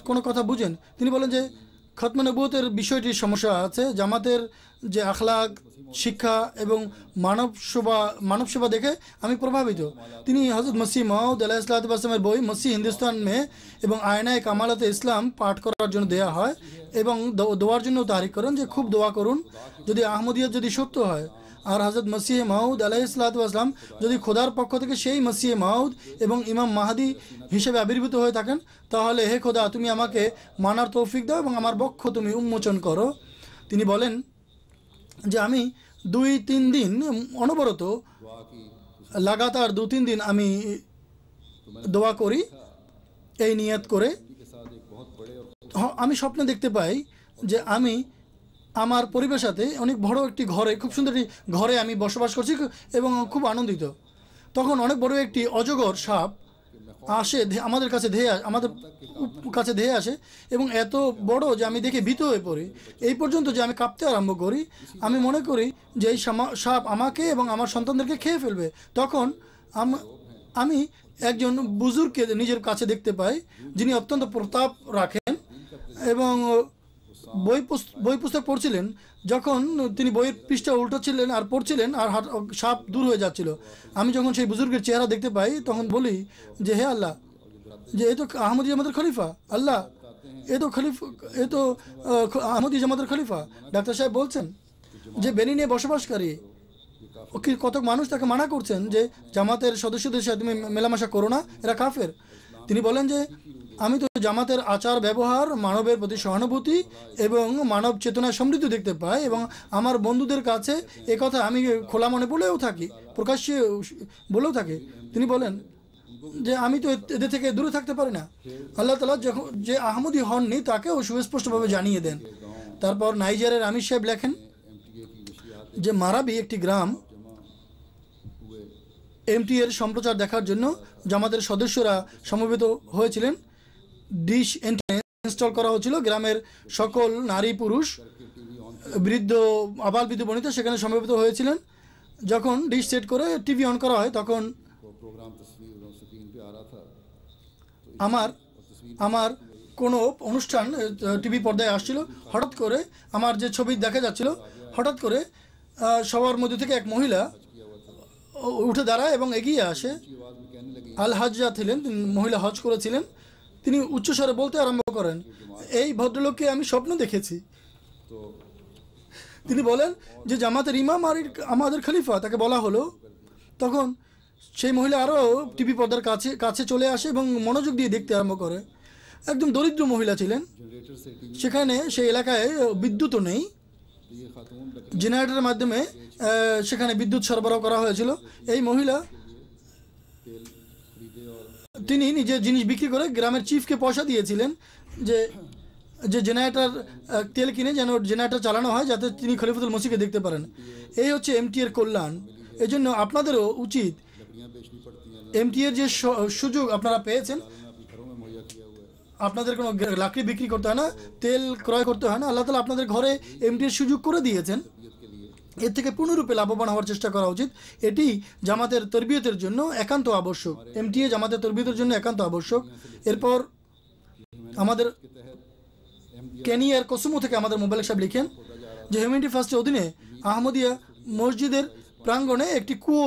কোনো কথা বুঝেন। তিনি বলেন যে খতমে নবুয়তের বিষয়টির সমস্যা আছে। জামাতের যে আখলাক, শিক্ষা এবং মানব সেবা দেখে আমি প্রভাবিত। তিনি হযরত মসিহ মাউদ আলাইহিসসালামের বই মসিহ হিন্দুস্তান মে এবং আয়নায়ে কামালাতে ইসলাম পাঠ করার জন্য দেয়া হয় এবং দোয়ার জন্য তাহরিক করেন যে খুব দোয়া করুন যদি আহমদিয়ত যদি সত্য হয় আর হযরত মসিহ মাউদ আলাইহিসসালাম যদি খোদার পক্ষ থেকে সেই মসিহ মাউদ এবং ইমাম মাহদি হিসেবে আবির্ভূত হয়ে থাকেন তাহলে হে খোদা তুমি আমাকে মানার তৌফিক দাও এবং আমার বক্ষ তুমি উন্মোচন করো। তিনি বলেন যে আমি 2-3 দিন অনবরত লাগাতার 2-3 দিন আমি দোয়া করি এই নিয়ত করে। আমি স্বপ্নে দেখতে পাই যে আমি আমার পরিবারের সাথে অনেক বড় একটি ঘরে, খুব সুন্দর একটি ঘরে আমি বসবাস করছি এবং খুব আনন্দিত। তখন অনেক বড় একটি অজগর সাপ আসে আমাদের কাছে ধেয়ে আসে এবং এত বড় যে আমি দেখে ভীত হয়ে পড়ি, এই পর্যন্ত যে আমি কাঁপতে আরম্ভ করি। আমি মনে করি যে এই সাপ আমাকে এবং আমার সন্তানদেরকে খেয়ে ফেলবে। তখন আমি একজন বুজুর্গকে নিজের কাছে দেখতে পাই যিনি অত্যন্ত প্রতাপ রাখেন এবং বই পুস্তক পড়ছিলেন। যখন তিনি বইয়ের পৃষ্ঠা উল্টোছিলেন আর পড়ছিলেন আর সাপ দূর হয়ে যাচ্ছিল, আমি যখন সেই বুজুর্গের চেহারা দেখতে পাই তখন বলি যে হে আল্লাহ, যে এ তো আহমদি জামাতের খলিফা, আল্লাহ এ তো আহমদি জামাতের খলিফা। ডাক্তার সাহেব বলছেন যে বেনিনে বসবাসকারী কত মানুষ তাকে মানা করছেন যে জামাতের সদস্যদের সাথে তুমি মেলামেশা করো না, এরা কাফের। তিনি বলেন যে আমি তো জামাতের আচার ব্যবহার, মানবের প্রতি সহানুভূতি এবং মানব চেতনা সমৃদ্ধ দেখতে পাই এবং আমার বন্ধুদের কাছে এ কথা আমি খোলা মনে বলেও থাকি, প্রকাশ্যে বলেও থাকি। তিনি বলেন যে আমি তো এদের থেকে দূরে থাকতে পারি না। আল্লাহ তাআলা যখন যে আহমদি হননি তাকেও সুস্পষ্টভাবে জানিয়ে দেন। তারপর নাইজারের আমির সাহেব লেখেন যে মারাবি একটি গ্রাম, এমটি এর সম্প্রচার দেখার জন্য জামাতের সদস্যরা সমবেত হয়েছিলেন। ডিশ ইনস্টল করা হয়েছিল। গ্রামের সকল নারী পুরুষ বৃদ্ধ আবাল বৃদ্ধ বনিতা সেখানে সমবেত হয়েছিলেন। যখন ডিশ সেট করে টিভি অন করা হয় তখন আমার কোনো অনুষ্ঠান টিভি পর্দায় আসছিল। হঠাৎ করে আমার যে ছবি দেখা যাচ্ছিল, হঠাৎ করে সবার মধ্যে থেকে এক মহিলা উঠে দাঁড়ায় এবং এগিয়ে আসে। আল হাজ্জা ছিলেন, মহিলা হজ করেছিলেন। তিনি উচ্চস্বরে বলতে আরম্ভ করেন, এই ভদ্রলোককে আমি স্বপ্ন দেখেছি। তিনি বলেন যে জামাতের ইমাম আর আমাদের খলিফা, তাকে বলা হলো। তখন সেই মহিলা আরও টিভি পর্দার কাছে কাছে চলে আসে এবং মনোযোগ দিয়ে দেখতে আরম্ভ করে। একদম দরিদ্র মহিলা ছিলেন, সেখানে সেই এলাকায় বিদ্যুৎও নেই। জেনারেটরের মাধ্যমে সেখানে বিদ্যুৎ সরবরাহ করা হয়েছিল। এই মহিলা তিনি নিজের জিনিস বিক্রি করে গ্রামের চিফকে পয়সা দিয়েছিলেন যে যে জেনারেটর তেল কিনে যেন জেনারেটর চালানো হয়, যাতে তিনি খলিফাতুল মসিহকে দেখতে পারেন। এই হচ্ছে এমটি এর কল্যাণ। এই জন্য আপনাদেরও উচিত এমটি এর যে সুযোগ আপনারা পেয়েছেন, আপনাদের কোনো লাকড়ি বিক্রি করতে হয় না, তেল ক্রয় করতে হয় না। আল্লাহ তাআলা আপনাদের ঘরে এমটি এর সুযোগ করে দিয়েছেন। এর থেকে পূর্ণরূপে লাভবান হওয়ার চেষ্টা করা উচিত। এটি জামাতের তরবিয়তের জন্য একান্ত আবশ্যক। এমটিএ জামাতের তরবিয়তের জন্য একান্ত আবশ্যক। এরপর আমাদের কেনিয়ার কসমো থেকে আমাদের মোবাইল সাহেব লিখেন যে হিউম্যানিটি ফার্স্টের অধীনে আহমদিয়া মসজিদের প্রাঙ্গণে একটি কুয়ো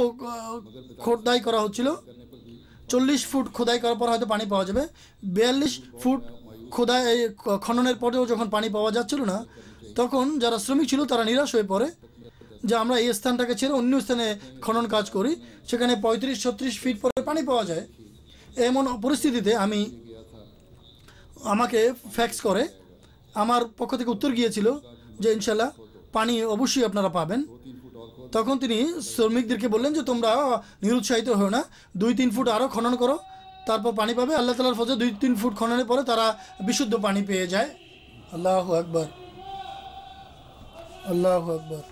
খোদাই করা হচ্ছিল। 40 ফুট খোদাই করার পর হয়তো পানি পাওয়া যাবে। 42 ফুট খোদাই খননের পরেও যখন পানি পাওয়া যাচ্ছিল না, তখন যারা শ্রমিক ছিল তারা নিরাশ হয়ে পড়ে যে আমরা এই স্থানটাকে ছেড়ে অন্য স্থানে খনন কাজ করি, সেখানে 35-36 ফিট পরে পানি পাওয়া যায়। এমন পরিস্থিতিতে আমাকে ফ্যাক্স করে আমার পক্ষ থেকে উত্তর গিয়েছিল যে ইনশাল্লাহ পানি অবশ্যই আপনারা পাবেন। তখন তিনি শ্রমিকদেরকে বললেন যে তোমরা নিরুৎসাহিত হও না, 2-3 ফুট আরও খনন করো, তারপর পানি পাবে। আল্লাহ তাআলার ফজলে 2-3 ফুট খননের পরে তারা বিশুদ্ধ পানি পেয়ে যায়। আল্লাহু আকবার, আল্লাহু আকবার,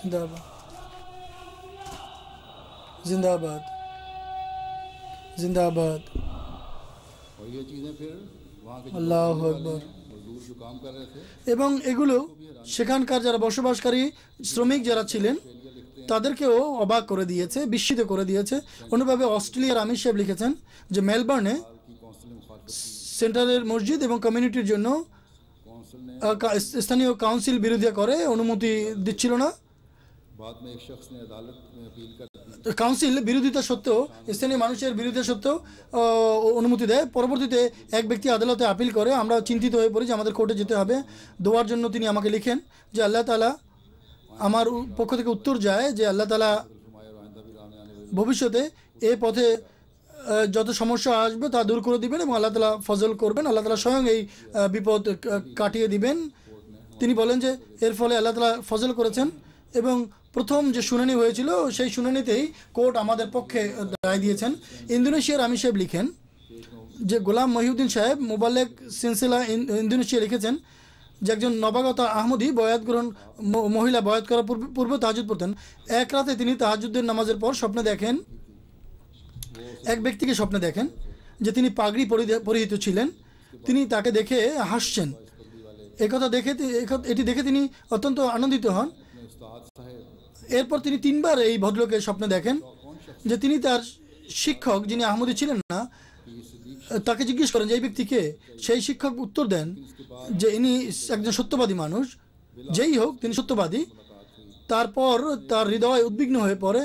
জিন্দাবাদ, জিন্দাবাদ, জিন্দাবাদ, और ये चीज़ें फिर वहाँ के আল্লাহু আকবার। मजदूर जो काम कर रहे थे এবং এগুলো সেখানকার যারা বসবাসকারী শ্রমিক যারা ছিলেন তাদেরকেও অবাক করে দিয়েছে, বিস্মিত করে দিয়েছে। অনুভাবে অস্ট্রেলিয়ার আমির সাহেব লিখেছেন যে মেলবার্নে की कौंसिल ने मुखालफत সেন্টারের মসজিদ এবং কমিউনিটির জন্য कौंसिल ने স্থানীয় কাউন্সিল বিরোধিতা করে, অনুমতি দিচ্ছিল না। बाद में एक शख्स ने अदालत में अपील कर কাউন্সিল বিরোধিতা সত্ত্বেও, স্থানীয় মানুষের বিরোধিতা সত্ত্বেও অনুমতি দেয়। পরবর্তীতে এক ব্যক্তি আদালতে আপিল করে। আমরা চিন্তিত হয়ে পড়ি যে আমাদের কোর্টে যেতে হবে। দোয়ার জন্য তিনি আমাকে লিখেন যে আল্লাহ তাআলা আমার পক্ষ থেকে উত্তর যায় যে আল্লাহ তাআলা ভবিষ্যতে এ পথে যত সমস্যা আসবে তা দূর করে দিবেন এবং আল্লাহ তাআলা ফজল করবেন। আল্লাহ তাআলা স্বয়ং এই বিপদ কাটিয়ে দিবেন। তিনি বলেন যে এর ফলে আল্লাহ তাআলা ফজল করেছেন এবং প্রথম যে শুনানি হয়েছিল সেই শুনানিতেই কোর্ট আমাদের পক্ষে রায় দিয়েছেন। ইন্দোনেশিয়ার আমির সাহেব লিখেন যে গোলাম মহিউদ্দিন সাহেব মোবাল্লেগ সিলসিলা ইন্দোনেশিয়া লিখেছেন যে একজন নবাগত আহমদি বয়াত গ্রহণ মহিলা বয়াত করার পূর্বে তাহাজ্জুদ পড়তেন। এক রাতে তিনি তাহাজ্জুদের নামাজের পর স্বপ্নে দেখেন, এক ব্যক্তিকে স্বপ্নে দেখেন যে তিনি পাগড়ি পরিহিত ছিলেন। তিনি তাকে দেখে হাসছেন। এটি দেখে তিনি অত্যন্ত আনন্দিত হন। এরপর তিনি 3 বার এই ভদ্রলোকের স্বপ্নে দেখেন যে তিনি তার শিক্ষক যিনি আহমদি ছিলেন না তাকে জিজ্ঞেস করেন যে এই ব্যক্তিকে। সেই শিক্ষক উত্তর দেন যে ইনি একজন সত্যবাদী মানুষ, যেই হোক তিনি সত্যবাদী। তারপর তার হৃদয় উদ্বিগ্ন হয়ে পড়ে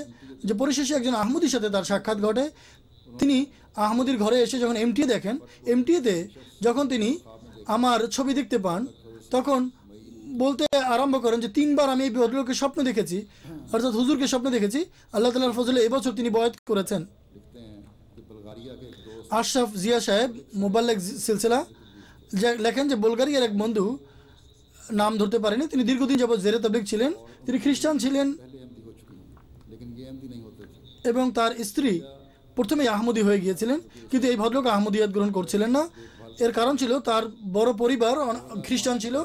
যে পরিশেষে একজন আহমদির সাথে তার সাক্ষাৎ ঘটে। তিনি আহমদির ঘরে এসে যখন এমটিএ দেখেন, এমটিএতে যখন তিনি আমার ছবি দেখতে পান তখন বলতে আরম্ভ করেন যে 3 বার আমি এই ভদ্রলোকের স্বপ্ন দেখেছি, অর্থাৎ হুজুরকে স্বপ্ন দেখেছি। আল্লাহ তাআলার ফজলে এবছর তিনি বয়াত করেছেন। আশরাফ জিয়া সাহেব মোবাল্লেগ সিলসিলা লেখেন যে বুলগারিয়ার এক বন্ধু, নাম ধরতে পারেনি, তিনি দীর্ঘদিন যাবৎ জেরে তাবলীগ ছিলেন। তিনি খ্রিস্টান ছিলেন এবং তার স্ত্রী প্রথমেই আহমদি হয়ে গিয়েছিলেন, কিন্তু এই ভদ্রলোক আহমদিয়াত গ্রহণ করছিলেন না। এর কারণ ছিল তার বড় পরিবার খ্রিস্টান ছিল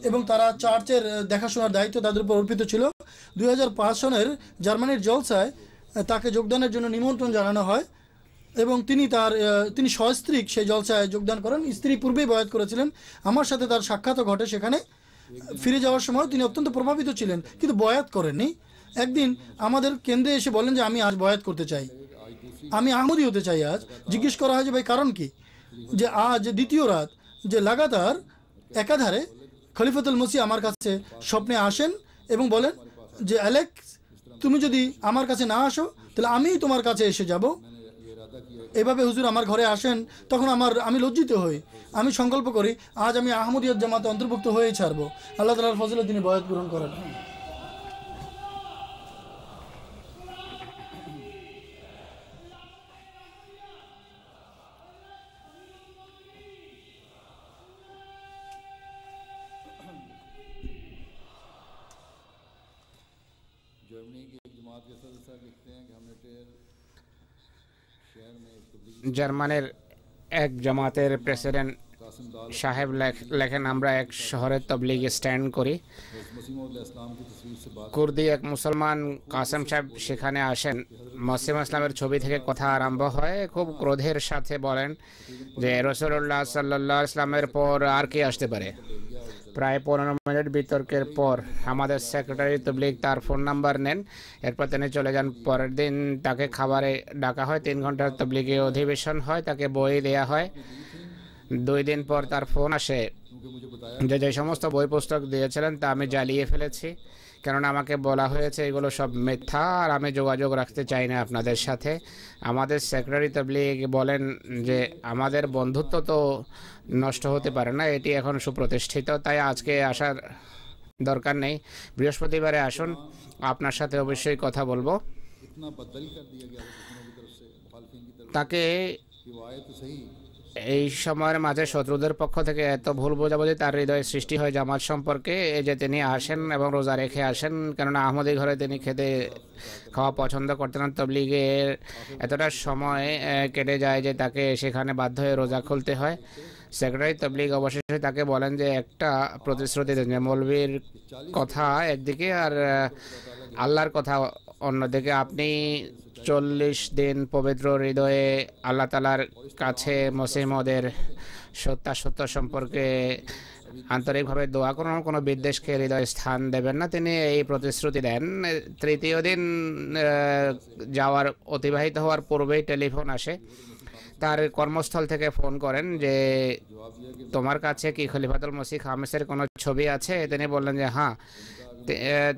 এবং তারা চার্চের দেখাশোনার দায়িত্ব তাদের উপর অর্পিত ছিল। 2005 সনের জার্মানির জলসায় তাকে যোগদানের জন্য নিমন্ত্রণ জানানো হয় এবং তিনি সস্ত্রীক সেই জলসায় যোগদান করেন। স্ত্রী পূর্বেই বয়াত করেছিলেন। আমার সাথে তার সাক্ষাৎও ঘটে সেখানে। ফিরে যাওয়ার সময় তিনি অত্যন্ত প্রভাবিত ছিলেন, কিন্তু বয়াত করেননি। একদিন আমাদের কেন্দ্রে এসে বলেন যে আমি আজ বয়াত করতে চাই, আমি আহমদি হতে চাই আজ। জিজ্ঞেস করা হয় যে ভাই কারণ কি? যে আজ দ্বিতীয় রাত যে লাগাতার একাধারে খলিফাতুল মসিহ আমার কাছে স্বপ্নে আসেন এবং বলেন যে অ্যালেক্স তুমি যদি আমার কাছে না আসো তাহলে আমিই তোমার কাছে এসে যাব। এভাবে হুজুর আমার ঘরে আসেন, তখন আমি লজ্জিত হই। আমি সংকল্প করি আজ আমি আহমদিয়ত জামাতে অন্তর্ভুক্ত হয়েই ছাড়বো। আল্লাহ তাআলার ফজলে তিনি বয়াত গ্রহণ করেন। जर्मनी की एक जमात के सदस्य लिखते हैं कि हमने शहर में एक तबलीगी জার্মানির এক জামাতের প্রেসিডেন্ট कासिम दाल সাহেব লেখেন, আমরা এক শহরের তবলিগি স্ট্যান্ড করি। मसीह इस्लाम की तस्वीर से बात কুর্দি এক মুসলমান কাসেম সাহেব সেখানে আসেন। মসিম ইসলামের ছবি থেকে কথা আরম্ভ হয়। খুব ক্রোধের সাথে বলেন যে রাসূলুল্লাহ সাল্লাল্লাহু আলাইহি ওয়াসাল্লামের পর আর কে আসতে পারে। প্রায় 15 মিনিট বিতর্কের পর আমাদের সেক্রেটারি তবলিগ তার ফোন নাম্বার নেন। এরপর তিনি চলে যান। পরের দিন তাকে খাবারে ডাকা হয়। 3 ঘন্টার তবলিগে অধিবেশন হয়, তাকে বই দেয়া হয়। 2 দিন পর তার ফোন আসে যে যে সমস্ত বই পুস্তক দিয়েছিলেন তা আমি জ্বালিয়ে ফেলেছি, কেননা আমাকে বলা হয়েছে এগুলো সব মিথ্যা আর আমি যোগাযোগ রাখতে চাই না আপনাদের সাথে। আমাদের সেক্রেটারি তবলিগ বলেন যে আমাদের বন্ধুত্ব তো নষ্ট হতে পারে না, এটি এখন সুপ্রতিষ্ঠিত, তাই আজকে আসার দরকার নেই। বৃহস্পতিবারে আসুন, আপনার সাথে অবশ্যই কথা বলবো। इतना बदल कर दिया गया दुश्मनों की तरफ से, मुखालिफिन की तरफ তাকে कि वो आए तो सही এই সময়ের মাঝে শত্রুদের পক্ষ থেকে এত ভুল বোঝাবুঝি তার হৃদয়ে সৃষ্টি হয় জামাত সম্পর্কে, এই যে তিনি আসেন এবং রোজা রেখে আসেন, কেননা আহমদি ঘরে তিনি খেতে খাওয়া পছন্দ করতেন না। তবলিগের এতটা সময় কেটে যায় যে তাকে সেখানে বাধ্য হয়ে রোজা খুলতে হয়। সেক্রেটারি তবলিগ অবশেষে তাকে বলেন যে একটা প্রতিশ্রুতি দেন যে মৌলবীর কথা একদিকে আর আল্লাহর কথা অন্যদিকে, আপনি 40 দিন পবিত্র হৃদয়ে আল্লাহ তাআলার কাছে মসিমদের সত্য সম্পর্কে আন্তরিকভাবে দোয়া করুন, কোনো বিদ্বেষকে হৃদয়ে স্থান দেবেন না। তিনি এই প্রতিশ্রুতি দেন। তৃতীয় দিন যাওয়ার অতিবাহিত হওয়ার পূর্বেই টেলিফোন আসে। তার কর্মস্থল থেকে ফোন করেন যে তোমার কাছে কি খলিফাতুল মসিহ খামেসের কোনো ছবি আছে? তিনি বললেন যে হ্যাঁ।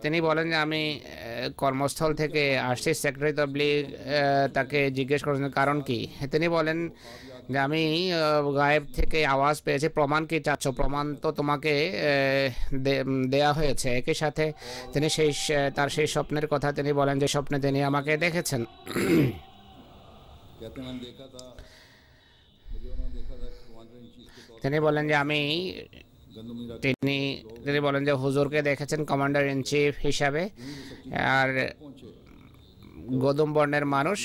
তিনি বলেন যে আমি কর্মস্থল থেকে আসছি। সেক্রেটারি তবলিগ তাকে জিজ্ঞেস করেন কারণ কি। তিনি বলেন যে আমি গায়েব থেকে আওয়াজ পেয়েছি, প্রমাণ কি চাচ্ছ? প্রমাণ তো তোমাকে দেয়া হয়েছে। একই সাথে তিনি তার সেই স্বপ্নের কথা তিনি বলেন যে স্বপ্নে তিনি আমাকে দেখেছেন। कहते हैं मैंने देखा था, मुझे उन्होंने देखा था कमांडर इन चीफ के तौर তিনি বলেন যে আমি गंदमी रात তিনি বলেন যে হুজুরকে দেখেছেন কমান্ডার ইন চিফ হিসাবে, আর গদম বর্ণের মানুষ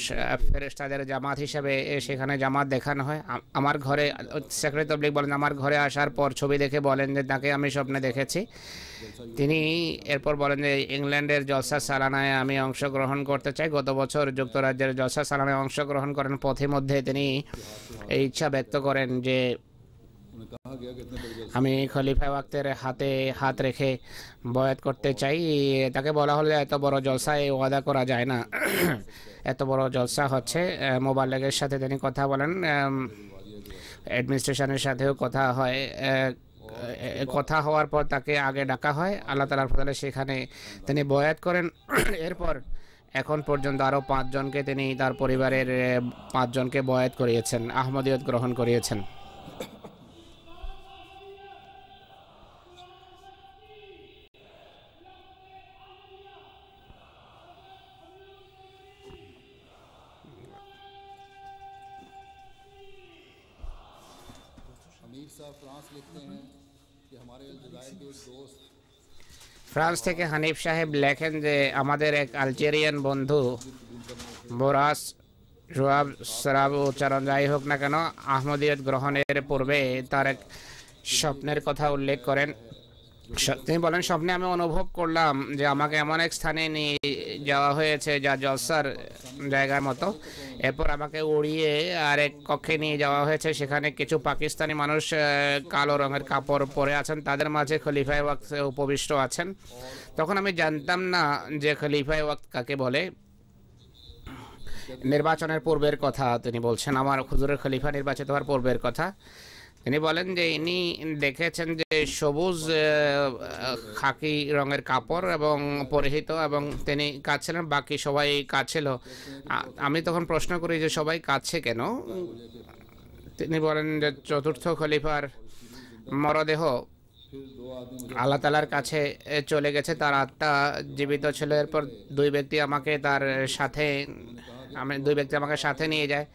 ফেরেশতাদের জামাত হিসাবে সেখানে জামাত দেখানো হয়। আমার ঘরে সেক্রেটারি তবলিগ বলেন আমার ঘরে আসার পর ছবি দেখে বলেন যে তাকে আমি স্বপ্নে দেখেছি। তিনি এরপর বলেন যে ইংল্যান্ডের জলসা সালানায় আমি অংশগ্রহণ করতে চাই। গত বছর যুক্তরাজ্যের জলসা সালানায় অংশগ্রহণ করেন। পথে মধ্যে তিনি এই ইচ্ছা ব্যক্ত করেন যে उन्हें कहा गया कि इतने बड़े আমি খলিফা ওয়াক্তের হাতে হাত রেখে বয়াত করতে চাই। তাকে বলা হলো এত বড় জলসায় ওয়াদা করা যায় না, এত বড় জলসা হচ্ছে। মোবাল্লেগের সাথে তিনি কথা বলেন, অ্যাডমিনিস্ট্রেশনের সাথেও কথা হয়। কথা হওয়ার পর তাকে আগে ডাকা হয়। আল্লাহ তাআলার ফজলে সেখানে তিনি বয়াত করেন। এরপর এখন পর্যন্ত আরও 5 জনকে তিনি তার পরিবারের 5 জনকে বয়াত করিয়েছেন, আহমদিয়ত গ্রহণ করিয়েছেন। अमीर साहब फ्रांस लिखते हैं कि हमारे अलजायर के एक दोस्त ফ্রান্স থেকে হানিফ সাহেব লেখেন যে আমাদের এক আলজেরিয়ান বন্ধু বোরাস জোয়াব সরাব উচ্চারণ যাই হোক না কেন, আহমদিয়ত গ্রহণের পূর্বে তার এক স্বপ্নের কথা উল্লেখ করেন। তিনি বলেন স্বপ্নে আমি অনুভব করলাম যে আমাকে এমন এক স্থানে নিয়ে যাওয়া হয়েছে যা জলসার জায়গার মতো। এরপর আমাকে উড়িয়ে আরেক কক্ষে নিয়ে যাওয়া হয়েছে। সেখানে কিছু পাকিস্তানি মানুষ কালো রঙের কাপড় পরে আছেন, তাদের মাঝে খলিফায়ে ওয়াক্ত উপবিষ্ট আছেন। তখন আমি জানতাম না যে খলিফায়ে ওয়াক্ত কাকে বলে। নির্বাচনের পূর্বের কথা তিনি বলছেন, আমার হুজুরের খলিফা নির্বাচিত হওয়ার পূর্বের কথা। তিনি বলেন যে ইনি দেখেছেন যে সবুজ খাকি রঙের কাপড় এবং পরিহিত, এবং তিনি কাঁদছিলেন, বাকি সবাই কাঁদছিল। আমি তখন প্রশ্ন করি যে সবাই কাঁদছে কেন? তিনি বলেন যে চতুর্থ খলিফার মরদেহ আল্লাহ তালার কাছে চলে গেছে, তার আত্মা জীবিত ছিল। এরপর দুই ব্যক্তি আমাকে সাথে নিয়ে যায়,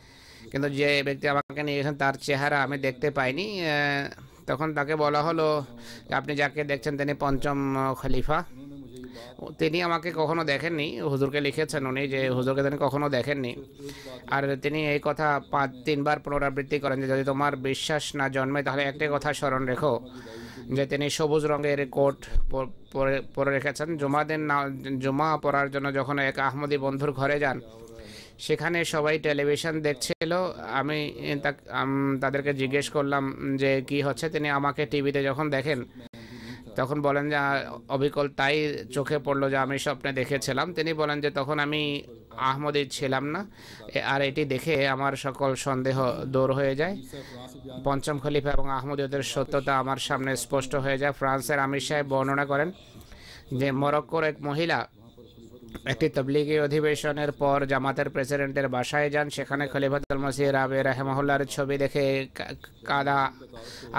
কিন্তু যে ব্যক্তি আমাকে নিয়ে গেছেন তার চেহারা আমি দেখতে পাইনি। তখন তাকে বলা হলো যে আপনি যাকে দেখছেন তিনি পঞ্চম খলিফা। তিনি আমাকে কখনো দেখেননি, হুজুরকে লিখেছেন উনি যে হুজুরকে তিনি কখনো দেখেননি। আর তিনি এই কথা 3বার পুনরাবৃত্তি করেন যে যদি তোমার বিশ্বাস না জন্মে তাহলে একটাই কথা স্মরণ রেখো, যে তিনি সবুজ রঙের কোট পরে রেখেছেন। জুমা পড়ার জন্য যখন এক আহমদি বন্ধুর ঘরে যান, সেখানে সবাই টেলিভিশন দেখছিল। আমি তাদেরকে জিজ্ঞেস করলাম যে কি হচ্ছে। তিনি আমাকে টিভিতে যখন দেখেন তখন বলেন যে অবিকল তাই চোখে পড়লো যে আমি স্বপ্নে দেখেছিলাম। তিনি বলেন যে তখন আমি আহমদি ছিলাম না, আর এটি দেখে আমার সকল সন্দেহ দূর হয়ে যায়। পঞ্চম খলিফা এবং আহমদীয়দের সত্যতা আমার সামনে স্পষ্ট হয়ে যায়। ফ্রান্সের আমির সাহেব বর্ণনা করেন যে মরক্কোর এক মহিলা একটি তবলিগি অধিবেশনের পর জামাতের প্রেসিডেন্টের বাসায় যান। সেখানে খলিফাতুল মসিহ রাবে রাহিমাহুল্লাহর ছবি দেখে কাঁদা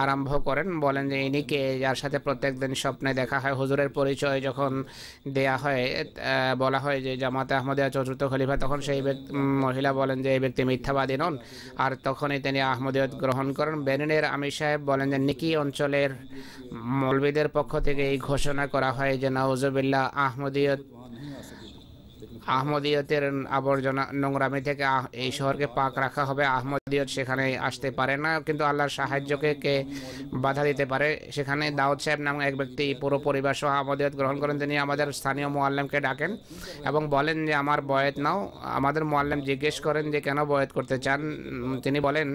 আরম্ভ করেন। বলেন যে ইনি কে, যার সাথে প্রত্যেক দিন স্বপ্নে দেখা হয়। হুজুরের পরিচয় যখন দেয়া হয়, বলা হয় যে জামাতে আহমদিয়া চতুর্থ খলিফা, তখন সেই মহিলা বলেন যে এই ব্যক্তি মিথ্যাবাদী নন, আর তখনই তিনি আহমদিয়ত গ্রহণ করেন। বেনিনের আমির সাহেব বলেন যে নিকি অঞ্চলের মৌলবীদের পক্ষ থেকে এই ঘোষণা করা হয় যে নাউজুবিল্লাহ, আহমদিয়তের আবর্জনা নোংরামি থেকে এই শহরকে পাক রাখা হবে। আহমদিয়ত সেখানে আসতে পারে না, কিন্তু আল্লাহর সাহায্যকে কে বাধা দিতে পারে। সেখানে দাউদ সাহেব নামে এক ব্যক্তি পুরো পরিবার সহ আহমদিয়ত গ্রহণ করেন। তিনি আমাদের স্থানীয় মুআল্লিমকে ডাকেন এবং বলেন যে আমার বয়াত নাও। আমাদের মুআল্লিম জিজ্ঞেস করেন যে কেন বয়াত করতে চান। তিনি বলেন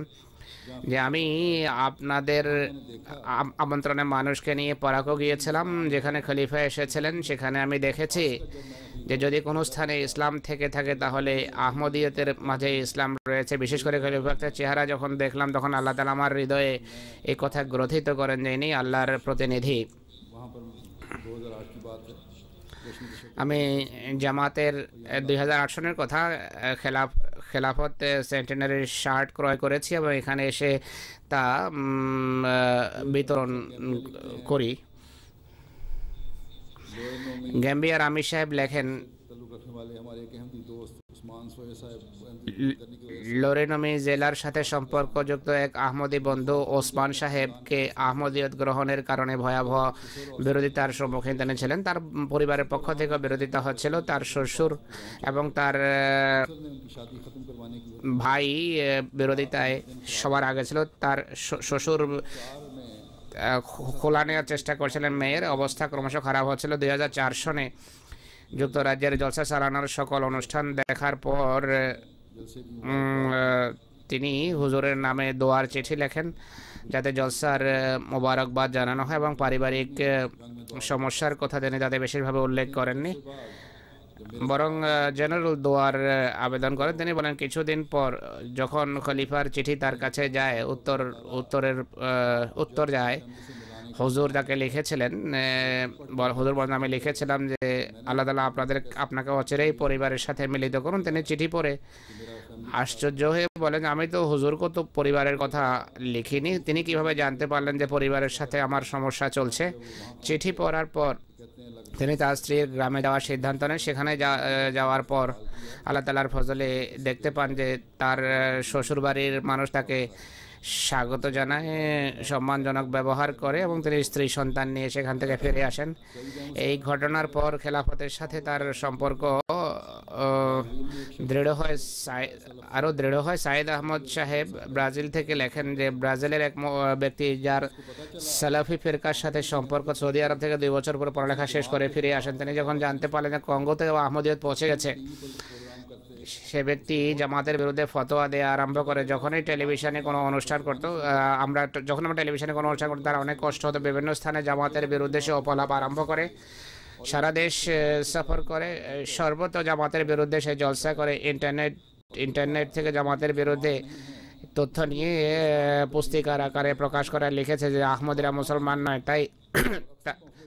যে আমি আপনাদের আমন্ত্রণে মানুষকে নিয়ে পরাকও গিয়েছিলাম, যেখানে খলিফা এসেছিলেন। সেখানে আমি দেখেছি যে যদি কোনো স্থানে ইসলাম থেকে থাকে তাহলে আহমদিয়তের মাঝে ইসলাম রয়েছে। বিশেষ করে খলিফার চেহারা যখন দেখলাম তখন আল্লাহ তাআলা আমার হৃদয়ে এই কথা গ্রথিত করেন যে ইনি আল্লাহর প্রতিনিধি। আমি জামাতের 2008 সনের কথা খেলাফত সেন্টেনারি শার্ট ক্রয় করেছি এবং এখানে এসে তা বিতরণ করি। গ্যাম্বিয়ার আমির সাহেব লেখেন লোরেনমি জেলার সাথে সম্পর্কযুক্ত এক আহমদি বন্ধু ওসমান সাহেবকে আহমদিয়ত গ্রহণের কারণে ভয়াবহ বিরোধিতার সম্মুখীন তিনি ছিলেন। তার পরিবারের পক্ষ থেকে বিরোধিতা হচ্ছিল। তার শ্বশুর এবং তার ভাই বিরোধিতায় সবার আগে ছিল। তার শ্বশুর খোলা নেওয়ার চেষ্টা করছিলেন, মেয়ের অবস্থা ক্রমশ খারাপ হচ্ছিল। 2004 সনে যুক্তরাজ্যের জলসা চালানোর সকল অনুষ্ঠান দেখার পর তিনি হুজুরের নামে দোয়ার চিঠি লেখেন যাতে জলসার মোবারকবাদ জানানো হয়, এবং পারিবারিক সমস্যার কথা তিনি তাতে বেশিরভাবে উল্লেখ করেননি, বরং জেনারেল দোয়ার আবেদন করেন। তিনি বলেন কিছুদিন পর যখন খলিফার চিঠি তার কাছে যায়, উত্তর যায়, হুজুর তাকে লিখেছিলেন, হুজুর বলেন আমি লিখেছিলাম যে আল্লাহ তাআলা আপনাকে অচিরেই পরিবারের সাথে মিলিত করুন। তিনি চিঠি পড়ে আশ্চর্য হয়ে বলেন আমি তো হুজুরকে তো পরিবারের কথা লিখিনি, তিনি কিভাবে জানতে পারলেন যে পরিবারের সাথে আমার সমস্যা চলছে। চিঠি পড়ার পর তিনি তার স্ত্রীর গ্রামে যাওয়ার সিদ্ধান্ত নেন। সেখানে যাওয়ার পর আল্লাহ তাআলার ফজলে দেখতে পান যে তার শ্বশুরবাড়ির মানুষ তাকে স্বাগত জানায়, সম্মানজনক ব্যবহার করে এবং তিনি স্ত্রী সন্তান নিয়ে সেখান থেকে ফিরে আসেন। এই ঘটনার পর খেলাফতের সাথে তার সম্পর্ক আরও দৃঢ় হয়। সাইদ আহমদ সাহেব ব্রাজিল থেকে লেখেন যে ব্রাজিলের এক ব্যক্তি যার সালাফি ফিরকার সাথে সম্পর্ক, সৌদি আরব থেকে 2 বছর পর পড়ালেখা শেষ করে ফিরে আসেন। তিনি যখন জানতে পারলেন যে কঙ্গোতে আহমদিয়ত পৌঁছে গেছে, সে ব্যক্তি জামাতের বিরুদ্ধে ফতোয়া দেওয়া আরম্ভ করে। যখনই টেলিভিশনে কোনো অনুষ্ঠান করতো, যখন আমরা টেলিভিশনে কোনো অনুষ্ঠান করতাম তার অনেক কষ্ট হতো। বিভিন্ন স্থানে জামাতের বিরুদ্ধে সে অপলাপ আরম্ভ করে, সারা দেশ সফর করে, সর্বত্র জামাতের বিরুদ্ধে সে জলসা করে। ইন্টারনেট থেকে জামাতের বিরুদ্ধে তথ্য নিয়ে পুস্তিকার আকারে প্রকাশ করে লিখেছে যে আহমদিরা মুসলমান নয়, তাই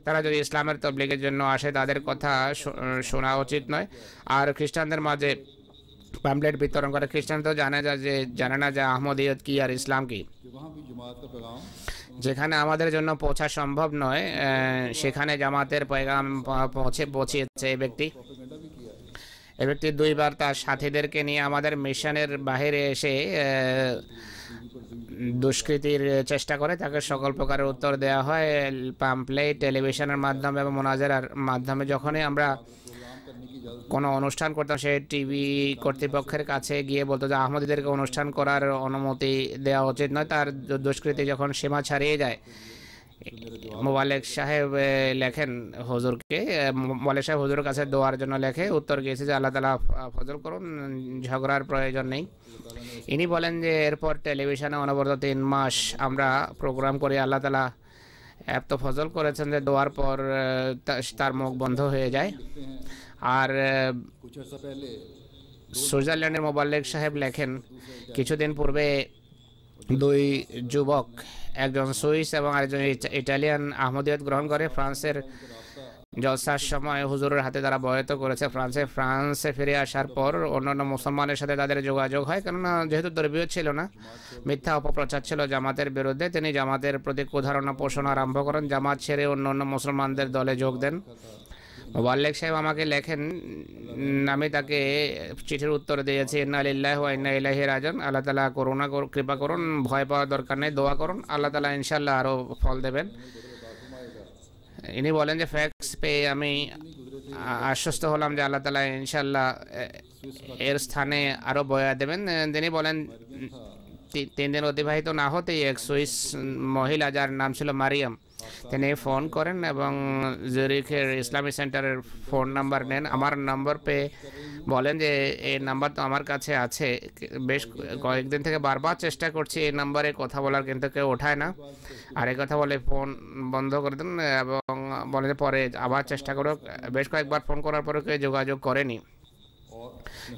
তারা যদি ইসলামের তবলিগের জন্য আসে তাদের কথা শোনা উচিত নয়। আর খ্রিস্টানদের মাঝে প্যাম্পলেট বিতরণ করে। খ্রিস্টান তো জানে না যে আহমদিয়ত কি আর ইসলাম কি। যেখানে আমাদের জন্য পৌঁছা সম্ভব নয় সেখানে জামাতের পয়গাম পৌঁছিয়েছে এই ব্যক্তি। এই ব্যক্তি 2 বার তার সাথীদেরকে নিয়ে আমাদের মিশনের বাইরে এসে দুষ্কৃতির চেষ্টা করে। তাকে সকল প্রকারের উত্তর দেওয়া হয় পাম্পলেট, টেলিভিশনের মাধ্যমে এবং মোনাজারার মাধ্যমে। যখনই আমরা কোনো অনুষ্ঠান করতাম সে টিভি কর্তৃপক্ষের কাছে গিয়ে বলতো যে আহমদীদেরকে অনুষ্ঠান করার অনুমতি দেওয়া উচিত নয়। তার দুষ্কৃতি যখন সীমা ছাড়িয়ে যায়, মোবালেক সাহেব লেখেন হুজুরকে, মোবালেক সাহেব হুজুরের কাছে দোয়ার জন্য লেখে, উত্তর গিয়েছে যে আল্লাহ তাআলা ফজল করুন, ঝগড়ার প্রয়োজন নেই। ইনি বলেন যে এরপর টেলিভিশনে অনবরত 3 মাস আমরা প্রোগ্রাম করি। আল্লাহ তাআলা এত ফজল করেছেন যে দোয়ার পর তার মুখ বন্ধ হয়ে যায়। আর সুইজারল্যান্ডের মোবাল্লেক সাহেব লেখেন কিছুদিন পূর্বে 2 যুবক, একজন সুইস এবং আরেকজন ইটালিয়ান আহমদিয়ত গ্রহণ করে। ফ্রান্সের জলসার সময় হুজুরের হাতে তারা বয়াত করেছে। ফ্রান্সে ফিরে আসার পর অন্যান্য মুসলমানের সাথে তাদের যোগাযোগ হয়, কেননা যেহেতু দ্রব্য ছিল না, মিথ্যা অপপ্রচার ছিল জামাতের বিরুদ্ধে। তিনি জামাতের প্রতি কুধারণা পোষণ আরম্ভ করেন, জামাত ছেড়ে অন্য মুসলমানদের দলে যোগ দেন। মোবাল্লেক সাহেব আমাকে লেখেন, আমি তাকে চিঠির উত্তর দিয়েছি, ইন্না লিল্লাহি ওয়া ইন্না ইলাইহি রাজিউন। আল্লাহ তাআলা কৃপা করুন, ভয় পাওয়ার দরকার নেই, দোয়া করুন, আল্লাহ তাআলা ইনশাআল্লাহ আরও ফল দেবেন। ইনি বলেন যে ফ্যাক্স পেয়ে আমি আশ্বস্ত হলাম যে আল্লাহ তাআলা ইনশাআল্লাহ এর স্থানে আরও বয়া দেবেন। তিনি বলেন 3 দিন অতিবাহিত না হতেই এক সুইস মহিলা, যার নাম ছিল মারিয়াম, তিনি ফোন করেন এবং জুরিখের ইসলামী সেন্টারের ফোন নাম্বার নেন। আমার নম্বর পেয়ে বলেন যে এই নাম্বার তো আমার কাছে আছে, বেশ কয়েকদিন থেকে বারবার চেষ্টা করছি এই নাম্বারে কথা বলার, কিন্তু কেউ ওঠায় না। আর এই কথা বলে ফোন বন্ধ করে দেন এবং বলে যে পরে আবার চেষ্টা করো। বেশ কয়েকবার ফোন করার পরে কেউ যোগাযোগ করেনি।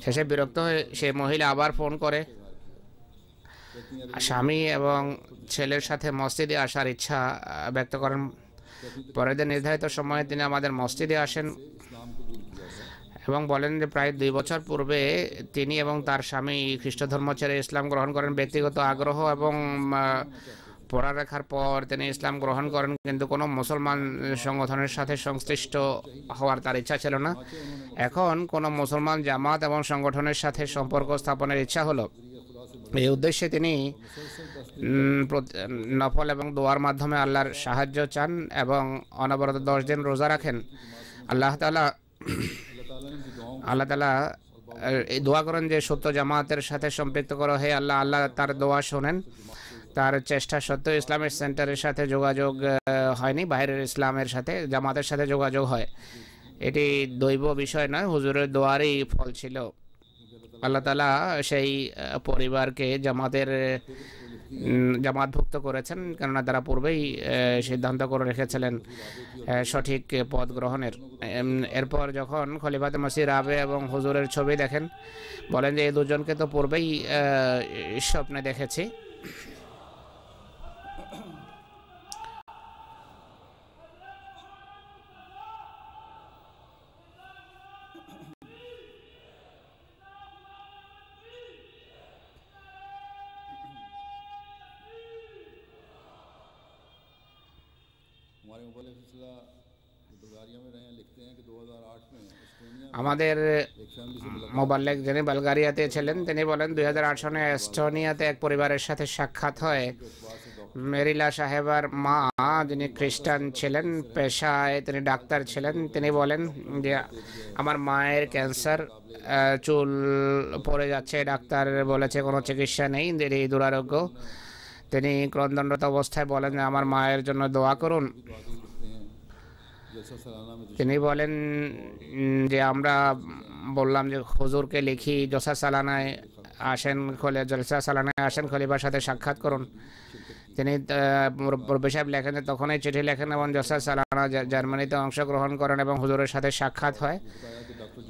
শেষে বিরক্ত হয়ে সে মহিলা আবার ফোন করে স্বামী এবং ছেলের সাথে মসজিদে আসার ইচ্ছা ব্যক্ত করেন। পরের দিন নির্ধারিত সময়ে তিনি আমাদের মসজিদে আসেন এবং বলেন যে প্রায় 2 বছর পূর্বে তিনি এবং তার স্বামী খ্রিস্ট ধর্ম ছেড়ে ইসলাম গ্রহণ করেন। ব্যক্তিগত আগ্রহ এবং পড়ালেখার পর তিনি ইসলাম গ্রহণ করেন, কিন্তু কোনো মুসলমান সংগঠনের সাথে সংশ্লিষ্ট হওয়ার তার ইচ্ছা ছিল না। এখন কোনো মুসলমান জামাত এবং সংগঠনের সাথে সম্পর্ক স্থাপনের ইচ্ছা হলো। এই উদ্দেশ্যে তিনি নফল এবং দোয়ার মাধ্যমে আল্লাহর সাহায্য চান এবং অনবরত 10 দিন রোজা রাখেন। আল্লাহ তাআলা এই দোয়া করেন যে সত্য জামাতের সাথে সম্পৃক্ত করো, হে আল্লাহ। আল্লাহ তার দোয়া শোনেন। তার চেষ্টা সত্ত্বেও ইসলামিক সেন্টারের সাথে যোগাযোগ হয়নি, বাইরের ইসলামের সাথে জামাতের সাথে যোগাযোগ হয়। এটি দৈব বিষয় নয়, হুজুরের দোয়ারই ফল ছিল। আল্লাহ তাআলা সেই পরিবারকে জামাতভুক্ত করেছেন, কেননা তারা পূর্বেই সিদ্ধান্ত করে রেখেছিলেন সঠিক পথ গ্রহণের। এরপর যখন খলিফাতে মসিহ রাবে এবং হুজুরের ছবি দেখেন, বলেন যে এই দুজনকে তো পূর্বেই স্বপ্নে দেখেছি। আমাদের মোবাল্লেক যিনি বালগারিয়াতে ছিলেন তিনি বলেন 2008 সনে এস্টোনিয়াতে এক পরিবারের সাথে সাক্ষাৎ হয়। মেরিলা সাহেবার মা, যিনি খ্রিস্টান ছিলেন, পেশায় তিনি ডাক্তার ছিলেন, তিনি বলেন যে আমার মায়ের ক্যান্সার, চুল পড়ে যাচ্ছে, ডাক্তার বলেছে কোনো চিকিৎসা নেই, এই দুরারোগ্য। তিনি ক্রন্দনরত অবস্থায় বলেন যে আমার মায়ের জন্য দোয়া করুন। তিনি বলেন যে আমরা বললাম যে হুজুরকে লিখি জলসা সালানায় আসেন, খলিফার সাথে সাক্ষাৎ করুন। তিনি মুরব্বি সাহেব লেখেন যে তখনই চিঠি লেখেন এবং জলসা সালানা জার্মানিতে অংশগ্রহণ করেন এবং হুজুরের সাথে সাক্ষাৎ হয়।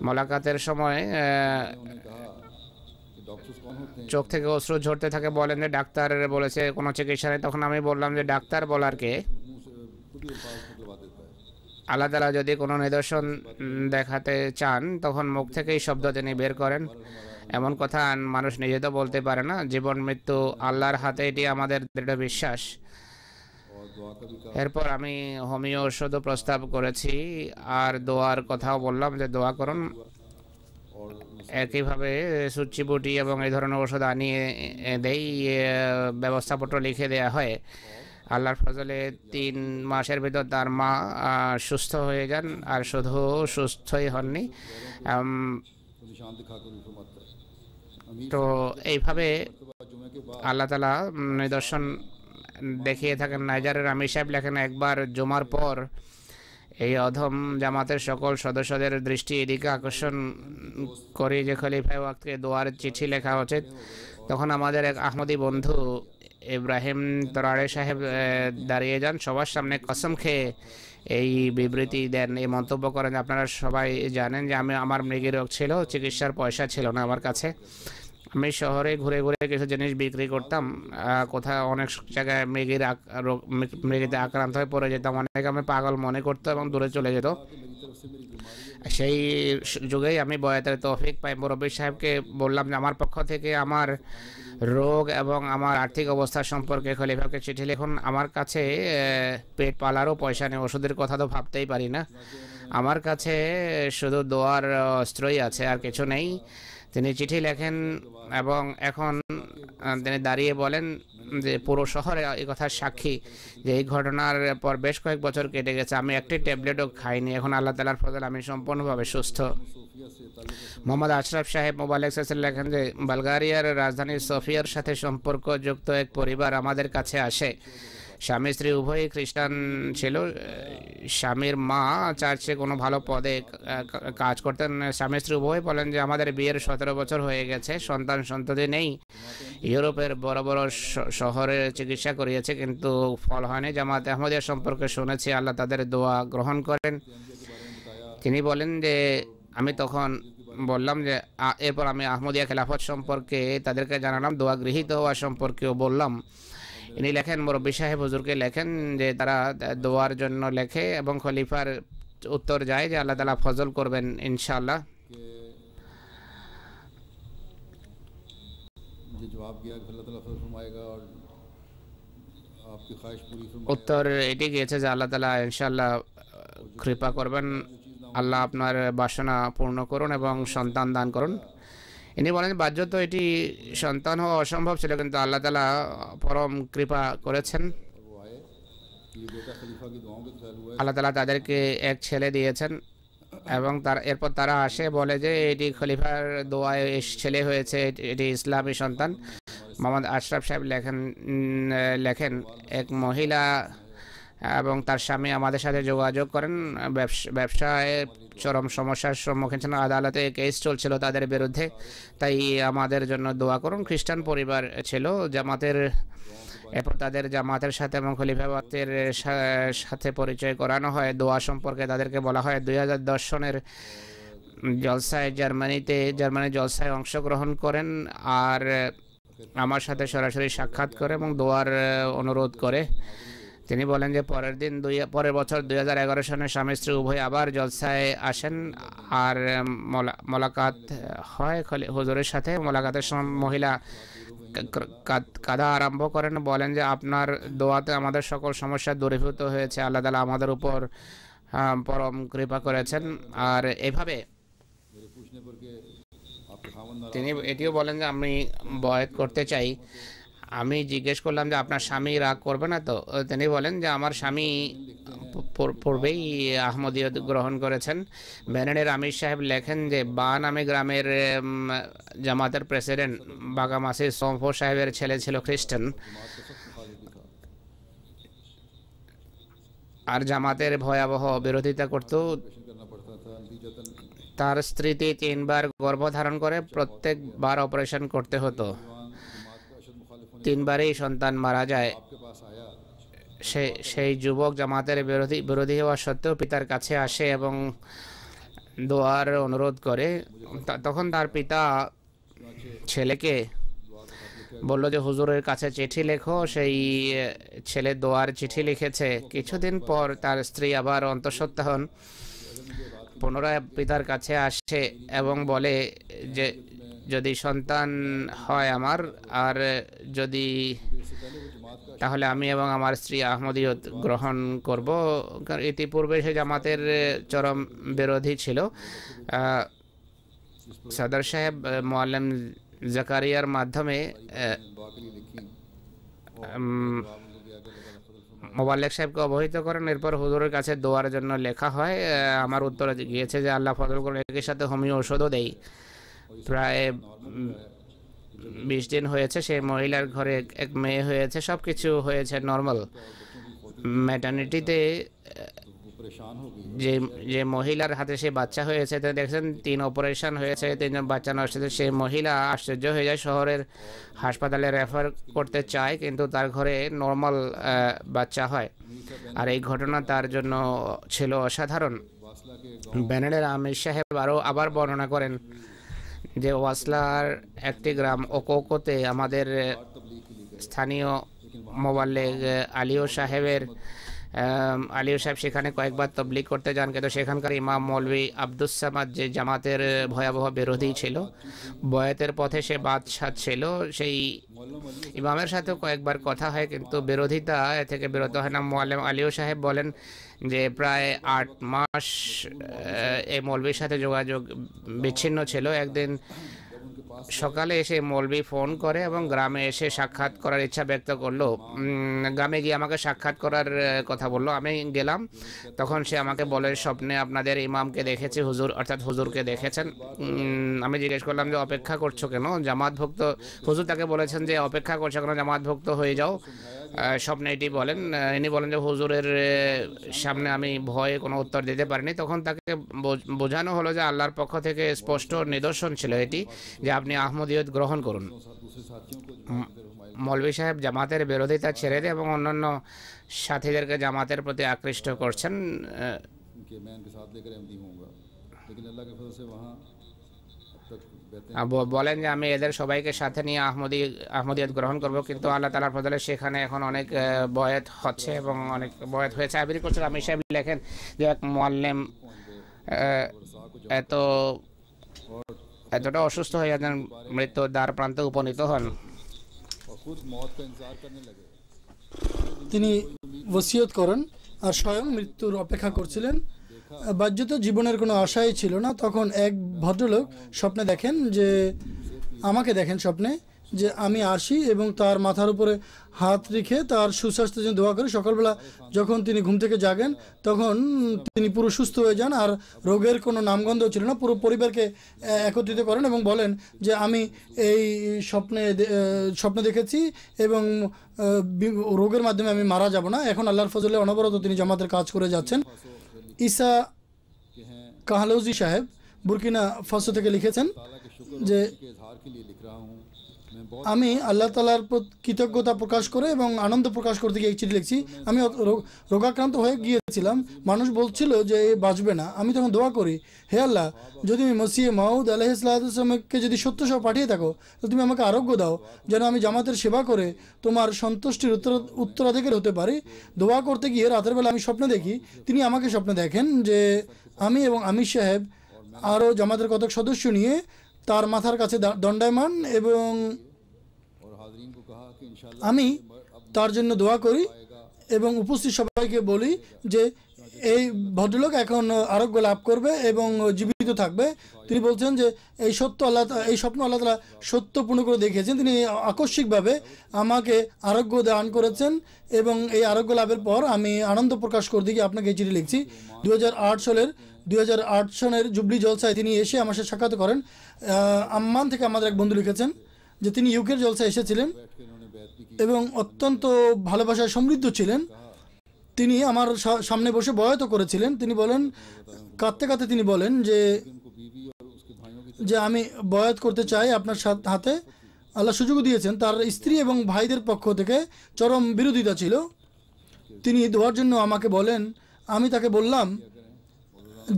মোলাকাতের সময় डॉक्टर्स कौन होते हैं চোখ থেকে অশ্রু ঝরতে থাকে, বলেন যে ডাক্তার বলেছে কোনো চিকিৎসা নেই। তখন আমি বললাম যে ডাক্তার বলার কে, मुंह से खुद ही अल्फाज निकलवा देता है। আল্লাহ তাআলা যদি কোনো নিদর্শন দেখাতে চান তখন মুখ থেকেই শব্দ তিনি বের করেন। এমন কথা মানুষ নিজে তো বলতে পারে না। জীবন মৃত্যু আল্লাহর হাতে, এটি আমাদের দৃঢ় বিশ্বাস। और दुआ का भी कहा এরপর আমি হোমিও ওষুধও প্রস্তাব করেছি আর দোয়ার কথাও বললাম যে দোয়া করুন। और একইভাবে সুচিবুটি এবং এই ধরনের ওষুধ আনিয়ে দেই, ব্যবস্থাপত্র লিখে দেয়া হয়। আল্লাহর ফজলে 3 মাসের ভিতর তার মা সুস্থ হয়ে যান, আর শুধু সুস্থই হননি। तो निशान दिखाकर भी फरमाता है अमीर তো এইভাবে मरतबा जुमे के बाद আল্লাহ তাআলা নিদর্শন দেখিয়ে থাকেন। নাইজারের আমির সাহেব লেখেন, একবার জুমার পর এই অধম জামাতের সকল সদস্যদের দৃষ্টি এদিকে আকর্ষণ করি যে খলিফায়ে ওয়াক্তকে দোয়ার চিঠি লেখা উচিত। তখন আমাদের এক আহমদি বন্ধু ইব্রাহিম তরারে সাহেব দাঁড়িয়ে যান, সবার সামনে কসম খেয়ে এই বিবৃতি দেন, এই মন্তব্য করেন। আপনারা সবাই জানেন যে আমার মৃগী রোগ ছিল, চিকিৎসার পয়সা ছিল না আমার কাছে। আমি শহরে ঘুরে ঘুরে কিছু জিনিস বিক্রি করতাম, কোথাও অনেক জায়গায় মৃগীতে আক্রান্ত হয়ে পড়ে যেতাম, অনেকে আমি পাগল মনে করতো এবং দূরে চলে যেত। সেই যুগেই আমি বয়াতের তৌফিক পাই। মুরব্বী সাহেবকে বললাম যে আমার পক্ষ থেকে আমার রোগ এবং আমার আর্থিক অবস্থা সম্পর্কে খলিফাকে চিঠি লিখুন। আমার কাছে পেট পালারও পয়সা নেই, ওষুধের কথা তো ভাবতেই পারি না। আমার কাছে শুধু দোয়ার অস্ত্রই আছে, আর কিছু নেই। তিনি চিঠি লেখেন এবং এখন তিনি দাঁড়িয়ে বলেন যে পুরো শহরে এই কথার সাক্ষী যে এই ঘটনার পর বেশ কয়েক বছর কেটে গেছে, আমি একটি ট্যাবলেটও খাইনি। এখন আল্লাহ তাআলার ফজল আমি সম্পূর্ণভাবে সুস্থ। মোহাম্মদ আশরাফ সাহেব মোবাইল লেখেন যে বালগারিয়ার রাজধানী সোফিয়ার সাথে সম্পর্কযুক্ত এক পরিবার আমাদের কাছে আসে। স্বামী স্ত্রী উভয়ই খ্রিস্টান ছিল। স্বামীর মা চার্চে কোনো ভালো পদে কাজ করতেন। স্বামী স্ত্রী উভয়ই বলেন যে আমাদের বিয়ের 17 বছর হয়ে গেছে, সন্তান সন্ততি নেই। ইউরোপের বড় বড় শহরে চিকিৎসা করিয়েছে কিন্তু ফল হয়নি। জামাত আহমদিয়া সম্পর্কে শুনেছি, আল্লাহ তাদের দোয়া গ্রহণ করেন। তিনি বলেন যে আমি তখন বললাম যে এরপর আমি আহমদিয়া খেলাফত সম্পর্কে তাদেরকে জানালাম, দোয়া গৃহীত হওয়া সম্পর্কেও বললাম। ইনি লেখেন, মুরব্বী সাহেব হুজুরকে লেখেন যে তারা দোয়ার জন্য লেখে এবং খলিফার উত্তর যায় যে আল্লাহ তাআলা ফজল করবেন ইনশাআল্লাহ। मुझे जवाब दिया कि अल्लाह ताला फजल फरमाएगा और आपकी ख्वाहिश पूरी फरमाएगा। উত্তর এটি গিয়েছে যে আল্লাহ তাআলা ইনশাআল্লাহ কৃপা করবেন, আল্লাহ আপনার বাসনা পূর্ণ করুন এবং সন্তান দান করুন। ইনি বলেন বাহ্যত এটি সন্তান হওয়া অসম্ভব ছিল, কিন্তু আল্লাহ তাআলা পরম কৃপা করেছেন। वो आए कि ये बेटा खलीफा की दुआओं के फैल हुआ है। আল্লাহ তাআলা তাদেরকে এক ছেলে দিয়েছেন এবং এরপর তারা আসে বলে যে এটি খলিফার দোয়ায় ছেলে হয়েছে, এটি ইসলামী সন্তান। মোহাম্মদ আশরাফ সাহেব লেখেন এক মহিলা এবং তার স্বামী আমাদের সাথে যোগাযোগ করেন। ব্যবসায় চরম সমস্যার সম্মুখীন ছিলেন, আদালতে কেস চলছিল তাদের বিরুদ্ধে, তাই আমাদের জন্য দোয়া করুন। খ্রিস্টান পরিবার ছিল। জামাতের এরপর তাদের জামাতের সাথে এবং খলিফাবাতের সাথে পরিচয় করানো হয়। দোয়া সম্পর্কে তাদেরকে বলা হয় 2010 সনের জলসায় জার্মানি জলসায় অংশগ্রহণ করেন আর আমার সাথে সরাসরি সাক্ষাৎ করে এবং দোয়ার অনুরোধ করে। তিনি বলেন যে পরের বছর 2011 সনে স্বামী স্ত্রী উভয় আবার জলসায় আসেন আর মোলাকাত হয় হুজুরের সাথে। মোলাকাতের সময় মহিলা কাঁদা আরম্ভ করেন, বলেন যে আপনার দোয়াতে আমাদের সকল সমস্যা দূরীভূত হয়েছে, আল্লাহ তাআলা আমাদের উপর পরম কৃপা করেছেন। আর এভাবে मेरे पूछने पर कि आपके खामन তিনি এটিও বলেন যে আমি বয়াত করতে চাই। আমি জিজ্ঞেস করলাম যে আপনার স্বামী রাগ করবে না তো? তিনি বলেন যে আমার স্বামী পূর্বেই আহমদিয়ত গ্রহণ করেছেন। বেনেনের আমির সাহেব লেখেন যে বা নামে গ্রামের জামাতের প্রেসিডেন্ট বাগামাসি সোমফো সাহেবের ছেলে ছিল খ্রিস্টান আর জামাতের ভয়াবহ বিরোধিতা করত। करना पड़ता था। नतीजतन তার স্ত্রীতে 3 বার গর্ভধারণ করে প্রত্যেকবার অপারেশন করতে হতো। जमात का अशद मुखालिफ 3 বারেই সন্তান মারা যায়। आपके पास आया সেই যুবক জামাতের বিরোধী হওয়া সত্ত্বেও পিতার কাছে আসে এবং দোয়ার অনুরোধ করে। তখন তার পিতা ছেলেকে বলল যে হুজুরের কাছে চিঠি লেখো। সেই ছেলে দোয়ার চিঠি লিখেছে। কিছুদিন পর তার স্ত্রী আবার অন্তঃসত্ত্বা হন, পুনরায় পিতার কাছে আসে এবং বলে যে যদি সন্তান হয় আমার, আর যদি তাহলে আমি এবং আমার স্ত্রী আহমদিয়ত গ্রহণ করব। কারণ ইতিপূর্বে সে জামাতের চরম বিরোধী ছিল। সদর সাহেব মোয়াল্লেম জাকারিয়ার মাধ্যমে মোবাল্লেক সাহেবকে অবহিত করেন। এরপর হুজুরের কাছে দোয়ার জন্য লেখা হয়। আমার উত্তরে গিয়েছে যে আল্লাহ ফজল করে এর সাথে হোমিও ওষুধও দেই। প্রায় 20 দিন হয়েছে। সেই মহিলার ঘরে এক মেয়ে হয়েছে, সব কিছু হয়েছে নর্মাল। ম্যাটার্নিটিতে যে মহিলার হাতে সে বাচ্চা হয়েছে, দেখছেন 3 অপারেশন হয়েছে, 3জন বাচ্চা নষ্ট হয়েছে। সেই মহিলা আশ্চর্য হয়ে যায়, শহরের হাসপাতালে রেফার করতে চায়, কিন্তু তার ঘরে নর্মাল বাচ্চা হয়। আর এই ঘটনা তার জন্য ছিল অসাধারণ। ব্যানারের আমির সাহেব আবার বর্ণনা করেন যে ওয়াসলার একটি গ্রাম ওকোতে আমাদের স্থানীয় মোবাল্লেগ আলিও সাহেব সেখানে কয়েকবার তবলিগ করতে যান, কিন্তু সেখানকার ইমাম মৌলভী আব্দুস সামাদ যে জামাতের ভয়াবহ বিরোধী ছিল, বয়াতের পথে সে বাদশাহ ছিল। সেই ইমামের সাথেও কয়েকবার কথা হয়, কিন্তু বিরোধিতা এ থেকে বিরত হয় না। মোয়াল্লেম আলিও সাহেব বলেন যে প্রায় 8 মাস এই মৌলভীর সাথে যোগাযোগ বিচ্ছিন্ন ছিল। একদিন সকালে এসে মৌলভী ফোন করে এবং গ্রামে এসে সাক্ষাৎ করার ইচ্ছা ব্যক্ত করলো। গ্রামে গিয়ে আমাকে সাক্ষাৎ করার কথা বললো। আমি গেলাম, তখন সে আমাকে বলে স্বপ্নে আপনাদের ইমামকে দেখেছি, হুজুর অর্থাৎ হুজুরকে দেখেছেন। আমি জিজ্ঞেস করলাম যে অপেক্ষা করছো কেন, জামাতভুক্ত? হুজুর তাকে বলেছেন যে অপেক্ষা করছো কেন, জামাতভুক্ত হয়ে যাও। স্বপ্নে এটি বলেন। ইনি বলেন যে হুজুরের সামনে আমি ভয়ে কোনো উত্তর দিতে পারিনি। তখন তাকে বোঝানো হলো যে আল্লাহর পক্ষ থেকে স্পষ্ট নিদর্শন ছিল এটি যে আপনি আহমদিয়ত গ্রহণ করুন। মৌলভী সাহেব জামাতের বিরোধিতা ছেড়ে দেয় এবং অন্যান্য সাথীদেরকে জামাতের প্রতি আকৃষ্ট করছেন। বলেন যে আমি এদের সবাইকে সাথে নিয়ে আহমদিয়ত গ্রহণ করব, কিন্তু আল্লাহ তাআলার ফজলে সেখানে এখন অনেক বয়াত হচ্ছে এবং অনেক বয়াত হয়েছে। আবির আমির সাহেব লেখেন যে এক মুআল্লিম এতটা অসুস্থ হয়ে যান, মৃত্যুর দ্বার প্রান্তে উপনীত হন। তিনি ওসিয়ত করেন আর স্বয়ং মৃত্যুর অপেক্ষা করছিলেন। বাহ্যত জীবনের কোনো আশাই ছিল না। তখন এক ভদ্রলোক স্বপ্নে দেখেন যে আমাকে দেখেন স্বপ্নে যে আমি আসি এবং তার মাথার উপরে হাত রেখে তার সুস্বাস্থ্যের জন্য দোয়া করি। সকালবেলা যখন তিনি ঘুম থেকে জাগেন তখন তিনি পুরো সুস্থ হয়ে যান, আর রোগের কোনো নামগন্ধ ছিল না। পুরো পরিবারকে একত্রিত করেন এবং বলেন যে আমি এই স্বপ্নে দেখেছি এবং রোগের মাধ্যমে আমি মারা যাব না। এখন আল্লাহর ফজলে অনবরত তিনি জামাতের কাজ করে যাচ্ছেন। ঈসা কাহলৌজি সাহেব বুরকিনা ফাসো থেকে লিখেছেন যে আমি আল্লাহ তাআলার কৃতজ্ঞতা প্রকাশ করে এবং আনন্দ প্রকাশ করতে গিয়ে চিঠি লিখছি। আমি রোগাক্রান্ত হয়ে গিয়েছিলাম, মানুষ বলছিল যে বাঁচবে না। আমি তখন দোয়া করি, হে আল্লাহ, যদি আমি মসিহ মাউদ আলাইহিসসালামকে যদি সত্য সহ পাঠিয়ে থাকো তো তুমি আমাকে আরোগ্য দাও, যেন আমি জামাতের সেবা করে তোমার সন্তুষ্টির উত্তরাধিকারী হতে পারি। দোয়া করতে গিয়ে রাতের বেলা আমি স্বপ্নে দেখি, তিনি আমাকে স্বপ্নে দেখেন যে আমি এবং আমির সাহেব আরও জামাতের কতক সদস্য নিয়ে তার মাথার কাছে দণ্ডায়মান এবং আমি তার জন্য দোয়া করি এবং উপস্থিত সবাইকে বলি যে এই ভদ্রলোক এখন আরোগ্য লাভ করবে এবং জীবিত থাকবে। তিনি বলছেন যে এই স্বপ্ন আল্লাহ তাআলা সত্য পূর্ণ করে দেখিয়েছেন। তিনি আকস্মিকভাবে আমাকে আরোগ্য দান করেছেন এবং এই আরোগ্য লাভের পর আমি আনন্দ প্রকাশ করতে গিয়ে আপনাকে এই চিঠি লিখছি। 2008 সনের জুবলি জলসায় তিনি এসে আমার সাথে সাক্ষাৎ করেন। আম্মান থেকে আমাদের এক বন্ধু লিখেছেন যে তিনি ইউকের জলসায় এসেছিলেন এবং অত্যন্ত ভালোবাসায় সমৃদ্ধ ছিলেন। তিনি আমার সামনে বসে বয়াত করেছিলেন। তিনি বলেন, কাঁদতে কাঁদতে তিনি বলেন যে আমি বয়াত করতে চাই আপনার হাতে। আল্লাহ সুযোগ দিয়েছেন। তার স্ত্রী এবং ভাইদের পক্ষ থেকে চরম বিরোধিতা ছিল। তিনি দোয়ার জন্য আমাকে বলেন। আমি তাকে বললাম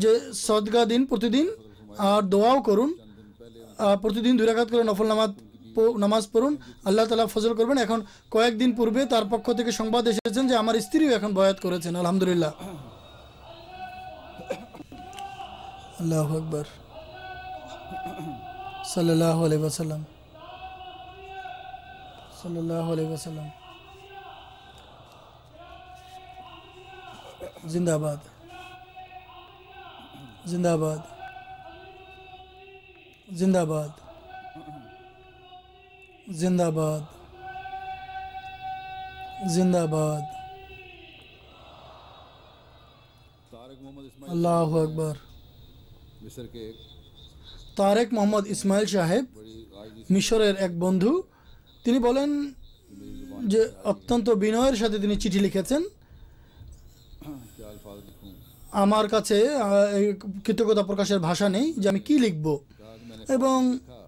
যে সদকা দিন প্রতিদিন আর দোয়াও করুন। প্রতিদিন 2 রাকাত করে নফল নামাজ পড়ুন, আল্লাহ তাআলা ফজল করবেন। এখন কয়েকদিন পূর্বে তার পক্ষ থেকে সংবাদ এসেছেন যে আমার স্ত্রীও এখন বয়াত করেছেন, আলহামদুলিল্লাহ। আল্লাহু আকবার, সাল্লাল্লাহু আলাইহি ওয়াসাল্লাম, সাল্লাল্লাহু আলাইহি ওয়াসাল্লাম। জিন্দাবাদ, জিন্দাবাদ, জিন্দাবাদ, জিন্দাবাদ, জিন্দাবাদ। तारिक मोहम्मद इस्माइल আল্লাহু আকবার। मिस्र के एक তারেক মোহাম্মদ ইসমাইল সাহেব बड़ी आजी মিশরের এক বন্ধু, তিনি বলেন যে অত্যন্ত বিনয়ের সাথে তিনি চিঠি লিখেছেন। क्या अल्फाज लिखूं, আমার কাছে এই কৃতজ্ঞতা প্রকাশের ভাষা নেই যে আমি কি লিখব। कहा कि मैंने এবং लिखा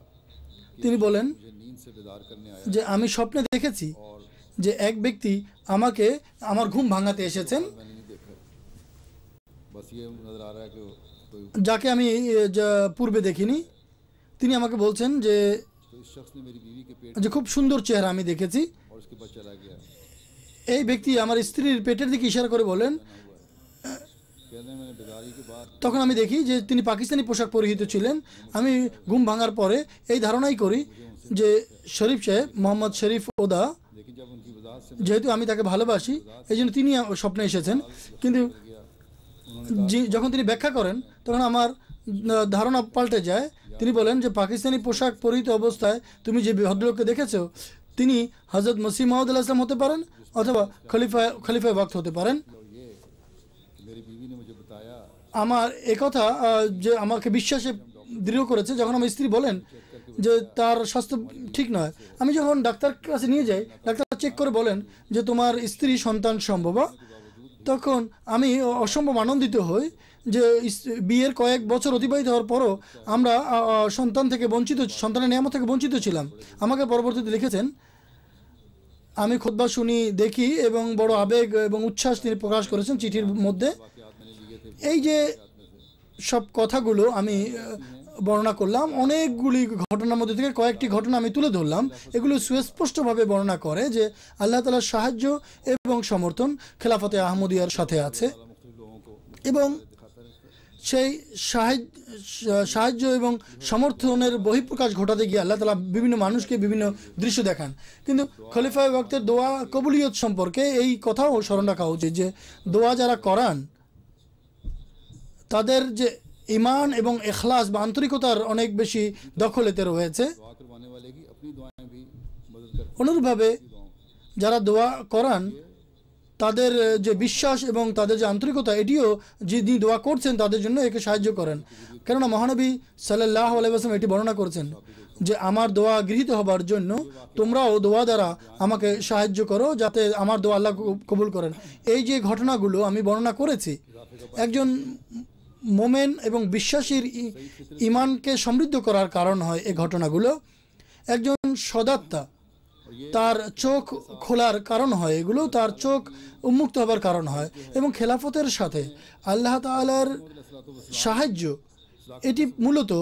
তিনি বলেন मुझे नींद से बेदार करने आया যে আমি স্বপ্নে দেখেছি और যে এক ব্যক্তি আমাকে আমার ঘুম ভাঙাতে এসেছেন, मैंने नहीं देखा, बस ये नजर आ रहा है कि कोई, যাকে আমি পূর্বে দেখিনি। তিনি আমাকে বলছেন যে तो इस शख्स ने मेरी बीवी के पेट যে খুব সুন্দর চেহারা আমি দেখেছি। और उसके बाद चला गया। এই ব্যক্তি আমার স্ত্রীর পেটের দিকে ইশারা করে বলেন। कहने मैंने बेदारी के बाद তখন আমি দেখি যে তিনি পাকিস্তানি পোশাক পরিহিত ছিলেন। আমি ঘুম ভাঙার পরে এই ধারণাই করি যে শরীফ সাহেব, মোহাম্মদ শরীফ ওদা, लेकिन जब उनकी वजाहत से যেহেতু আমি তাকে ভালোবাসি এই জন্য তিনি স্বপ্নে এসেছেন। কিন্তু गया, उन्होंने যখন তিনি ব্যাখ্যা করেন তখন আমার ধারণা পাল্টে যায়। তিনি বলেন যে পাকিস্তানি পোশাক পরিহিত অবস্থায় তুমি যে ভদ্রলোককে দেখেছো তিনি হযরত মসিহ মাউদ আলাইহিস সালাম হতে পারেন অথবা খলিফা ওয়াক্ত হতে পারেন। कहा, ये कि मेरी बीवी ने मुझे बताया আমার একথা যে আমাকে বিশ্বাসে দৃঢ় করেছে যখন আমার স্ত্রী বলেন যে তার স্বাস্থ্য ঠিক নয়। আমি যখন ডাক্তার কাছে নিয়ে যাই, ডাক্তার চেক করে বলেন যে তোমার স্ত্রী সন্তান সম্ভব। তখন আমি অসম্ভব আনন্দিত হই যে বিয়ের কয়েক বছর অতিবাহিত হওয়ার পরও আমরা সন্তানের নিয়ামত থেকে বঞ্চিত ছিলাম। আমাকে পরবর্তীতে লিখেছেন, আমি খুতবা শুনি, দেখি এবং বড় আবেগ এবং উচ্ছ্বাস তিনি প্রকাশ করেছেন চিঠির মধ্যে। এই যে সব কথাগুলো আমি বর্ণনা করলাম, অনেকগুলি ঘটনার মধ্যে থেকে কয়েকটি ঘটনা আমি তুলে ধরলাম। এগুলো সুস্পষ্টভাবে বর্ণনা করে যে আল্লাহ তাআলার সাহায্য এবং সমর্থন খেলাফতে আহমদিয়ার সাথে আছে এবং সেই সাহায্য এবং সমর্থনের বহিঃপ্রকাশ ঘটাতে গিয়ে আল্লাহ তাআলা বিভিন্ন মানুষকে বিভিন্ন দৃশ্য দেখান। কিন্তু খলিফায়ে ওয়াক্তের দোয়া কবুলিয়ত সম্পর্কে এই কথাও স্মরণ রাখা উচিত যে দোয়া যারা করান তাদের যে ঈমান এবং ইখলাস বা আন্তরিকতার অনেক বেশি দখল এতে রয়েছে। दुआ करवाने वाले की अपनी दुआएं भी मदद करती অনুরূপভাবে যারা দোয়া করান তাদের যে বিশ্বাস এবং তাদের যে আন্তরিকতা এটিও যিনি দোয়া করছেন তাদের জন্য একে সাহায্য করেন। কেননা মহানবী সাল্লাল্লাহু আলাইহি ওয়াসাল্লাম এটি বর্ণনা করেছেন যে আমার দোয়া গৃহীত হবার জন্য তোমরাও দোয়া দ্বারা আমাকে সাহায্য করো যাতে আমার দোয়া আল্লাহ কবুল করেন। এই যে ঘটনাগুলো আমি বর্ণনা করেছি একজন মোমেন এবং বিশ্বাসীর ঈমানকে সমৃদ্ধ করার কারণ হয় এই ঘটনাগুলো। একজন সদাত্মা তার চোখ খোলার কারণ হয়, এগুলো তার চোখ উন্মুক্ত হবার কারণ হয় এবং খেলাফতের সাথে আল্লাহ তাআলার সাহায্য এটি মূলত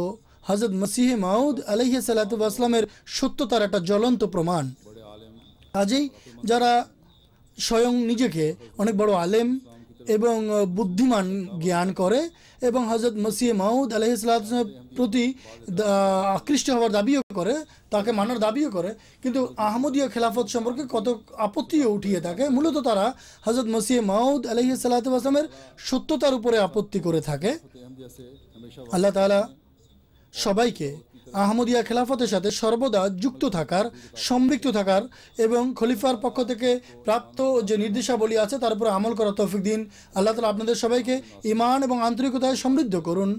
হযরত মসিহ মাউদ আলাইহিস সালাতু ওয়াস সালামের সত্যতার একটা জ্বলন্ত প্রমাণ। কাজেই যারা স্বয়ং নিজেকে অনেক বড় আলেম এবং বুদ্ধিমান জ্ঞান করে এবং হযরত মসিহ মাউদ আলাইহিস সালামের প্রতি আকৃষ্ট হওয়ার দাবিও করে, তাকে মানার দাবিও করে, কিন্তু আহমদীয় খেলাফত সম্পর্কে কত আপত্তিও উঠিয়ে থাকে, মূলত তারা হযরত মসিহ মাউদ আলাইহিস সালাতু ওয়াস সালামের সত্যতার উপরে আপত্তি করে থাকে। हम जैसे हमेशा আল্লাহ তাআলা সবাইকে আহমদিয়া খেলাফতের সাথে সর্বদা যুক্ত থাকার, সম্পৃক্ত থাকার এবং খলিফার পক্ষ থেকে প্রাপ্ত যে নির্দেশাবলী আছে তার উপর আমল করার তৌফিক দিন। আল্লাহ তাআলা আপনাদের সবাইকে ঈমান এবং আন্তরিকতায় সমৃদ্ধ করুন।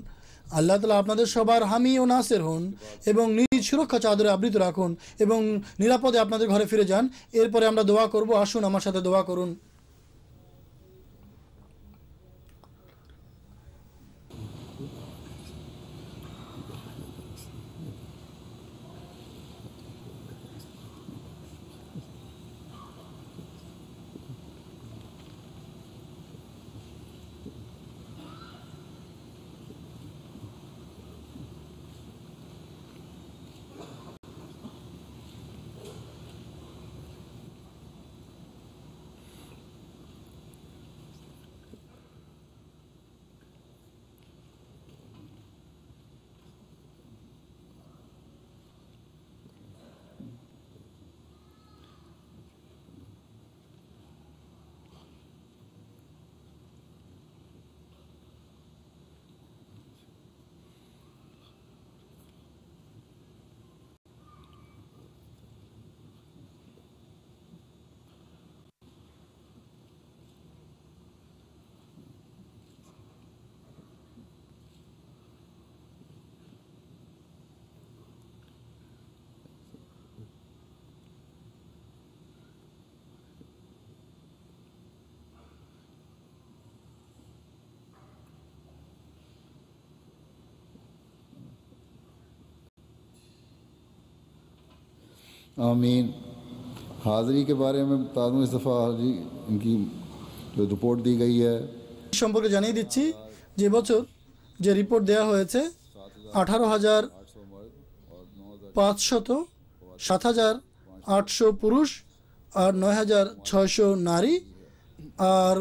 আল্লাহ তাআলা আপনাদের সবার হামি ও নাসির হন এবং নিজ সুরক্ষা চাদরে আবৃত রাখুন এবং নিরাপদে আপনাদের ঘরে ফিরে যান। এরপরে আমরা দোয়া করব। আসুন আমার সাথে দোয়া করুন। आमीन। हाज़री के बारे में ताज़ इस दफ़ा हाजी इनकी जो रिपोर्ट दी गई है সম্পর্কে জানিয়ে দিচ্ছি যে বছর যে রিপোর্ট দেওয়া হয়েছে 18,500, 7,800 পুরুষ আর 9,600 নারী, আর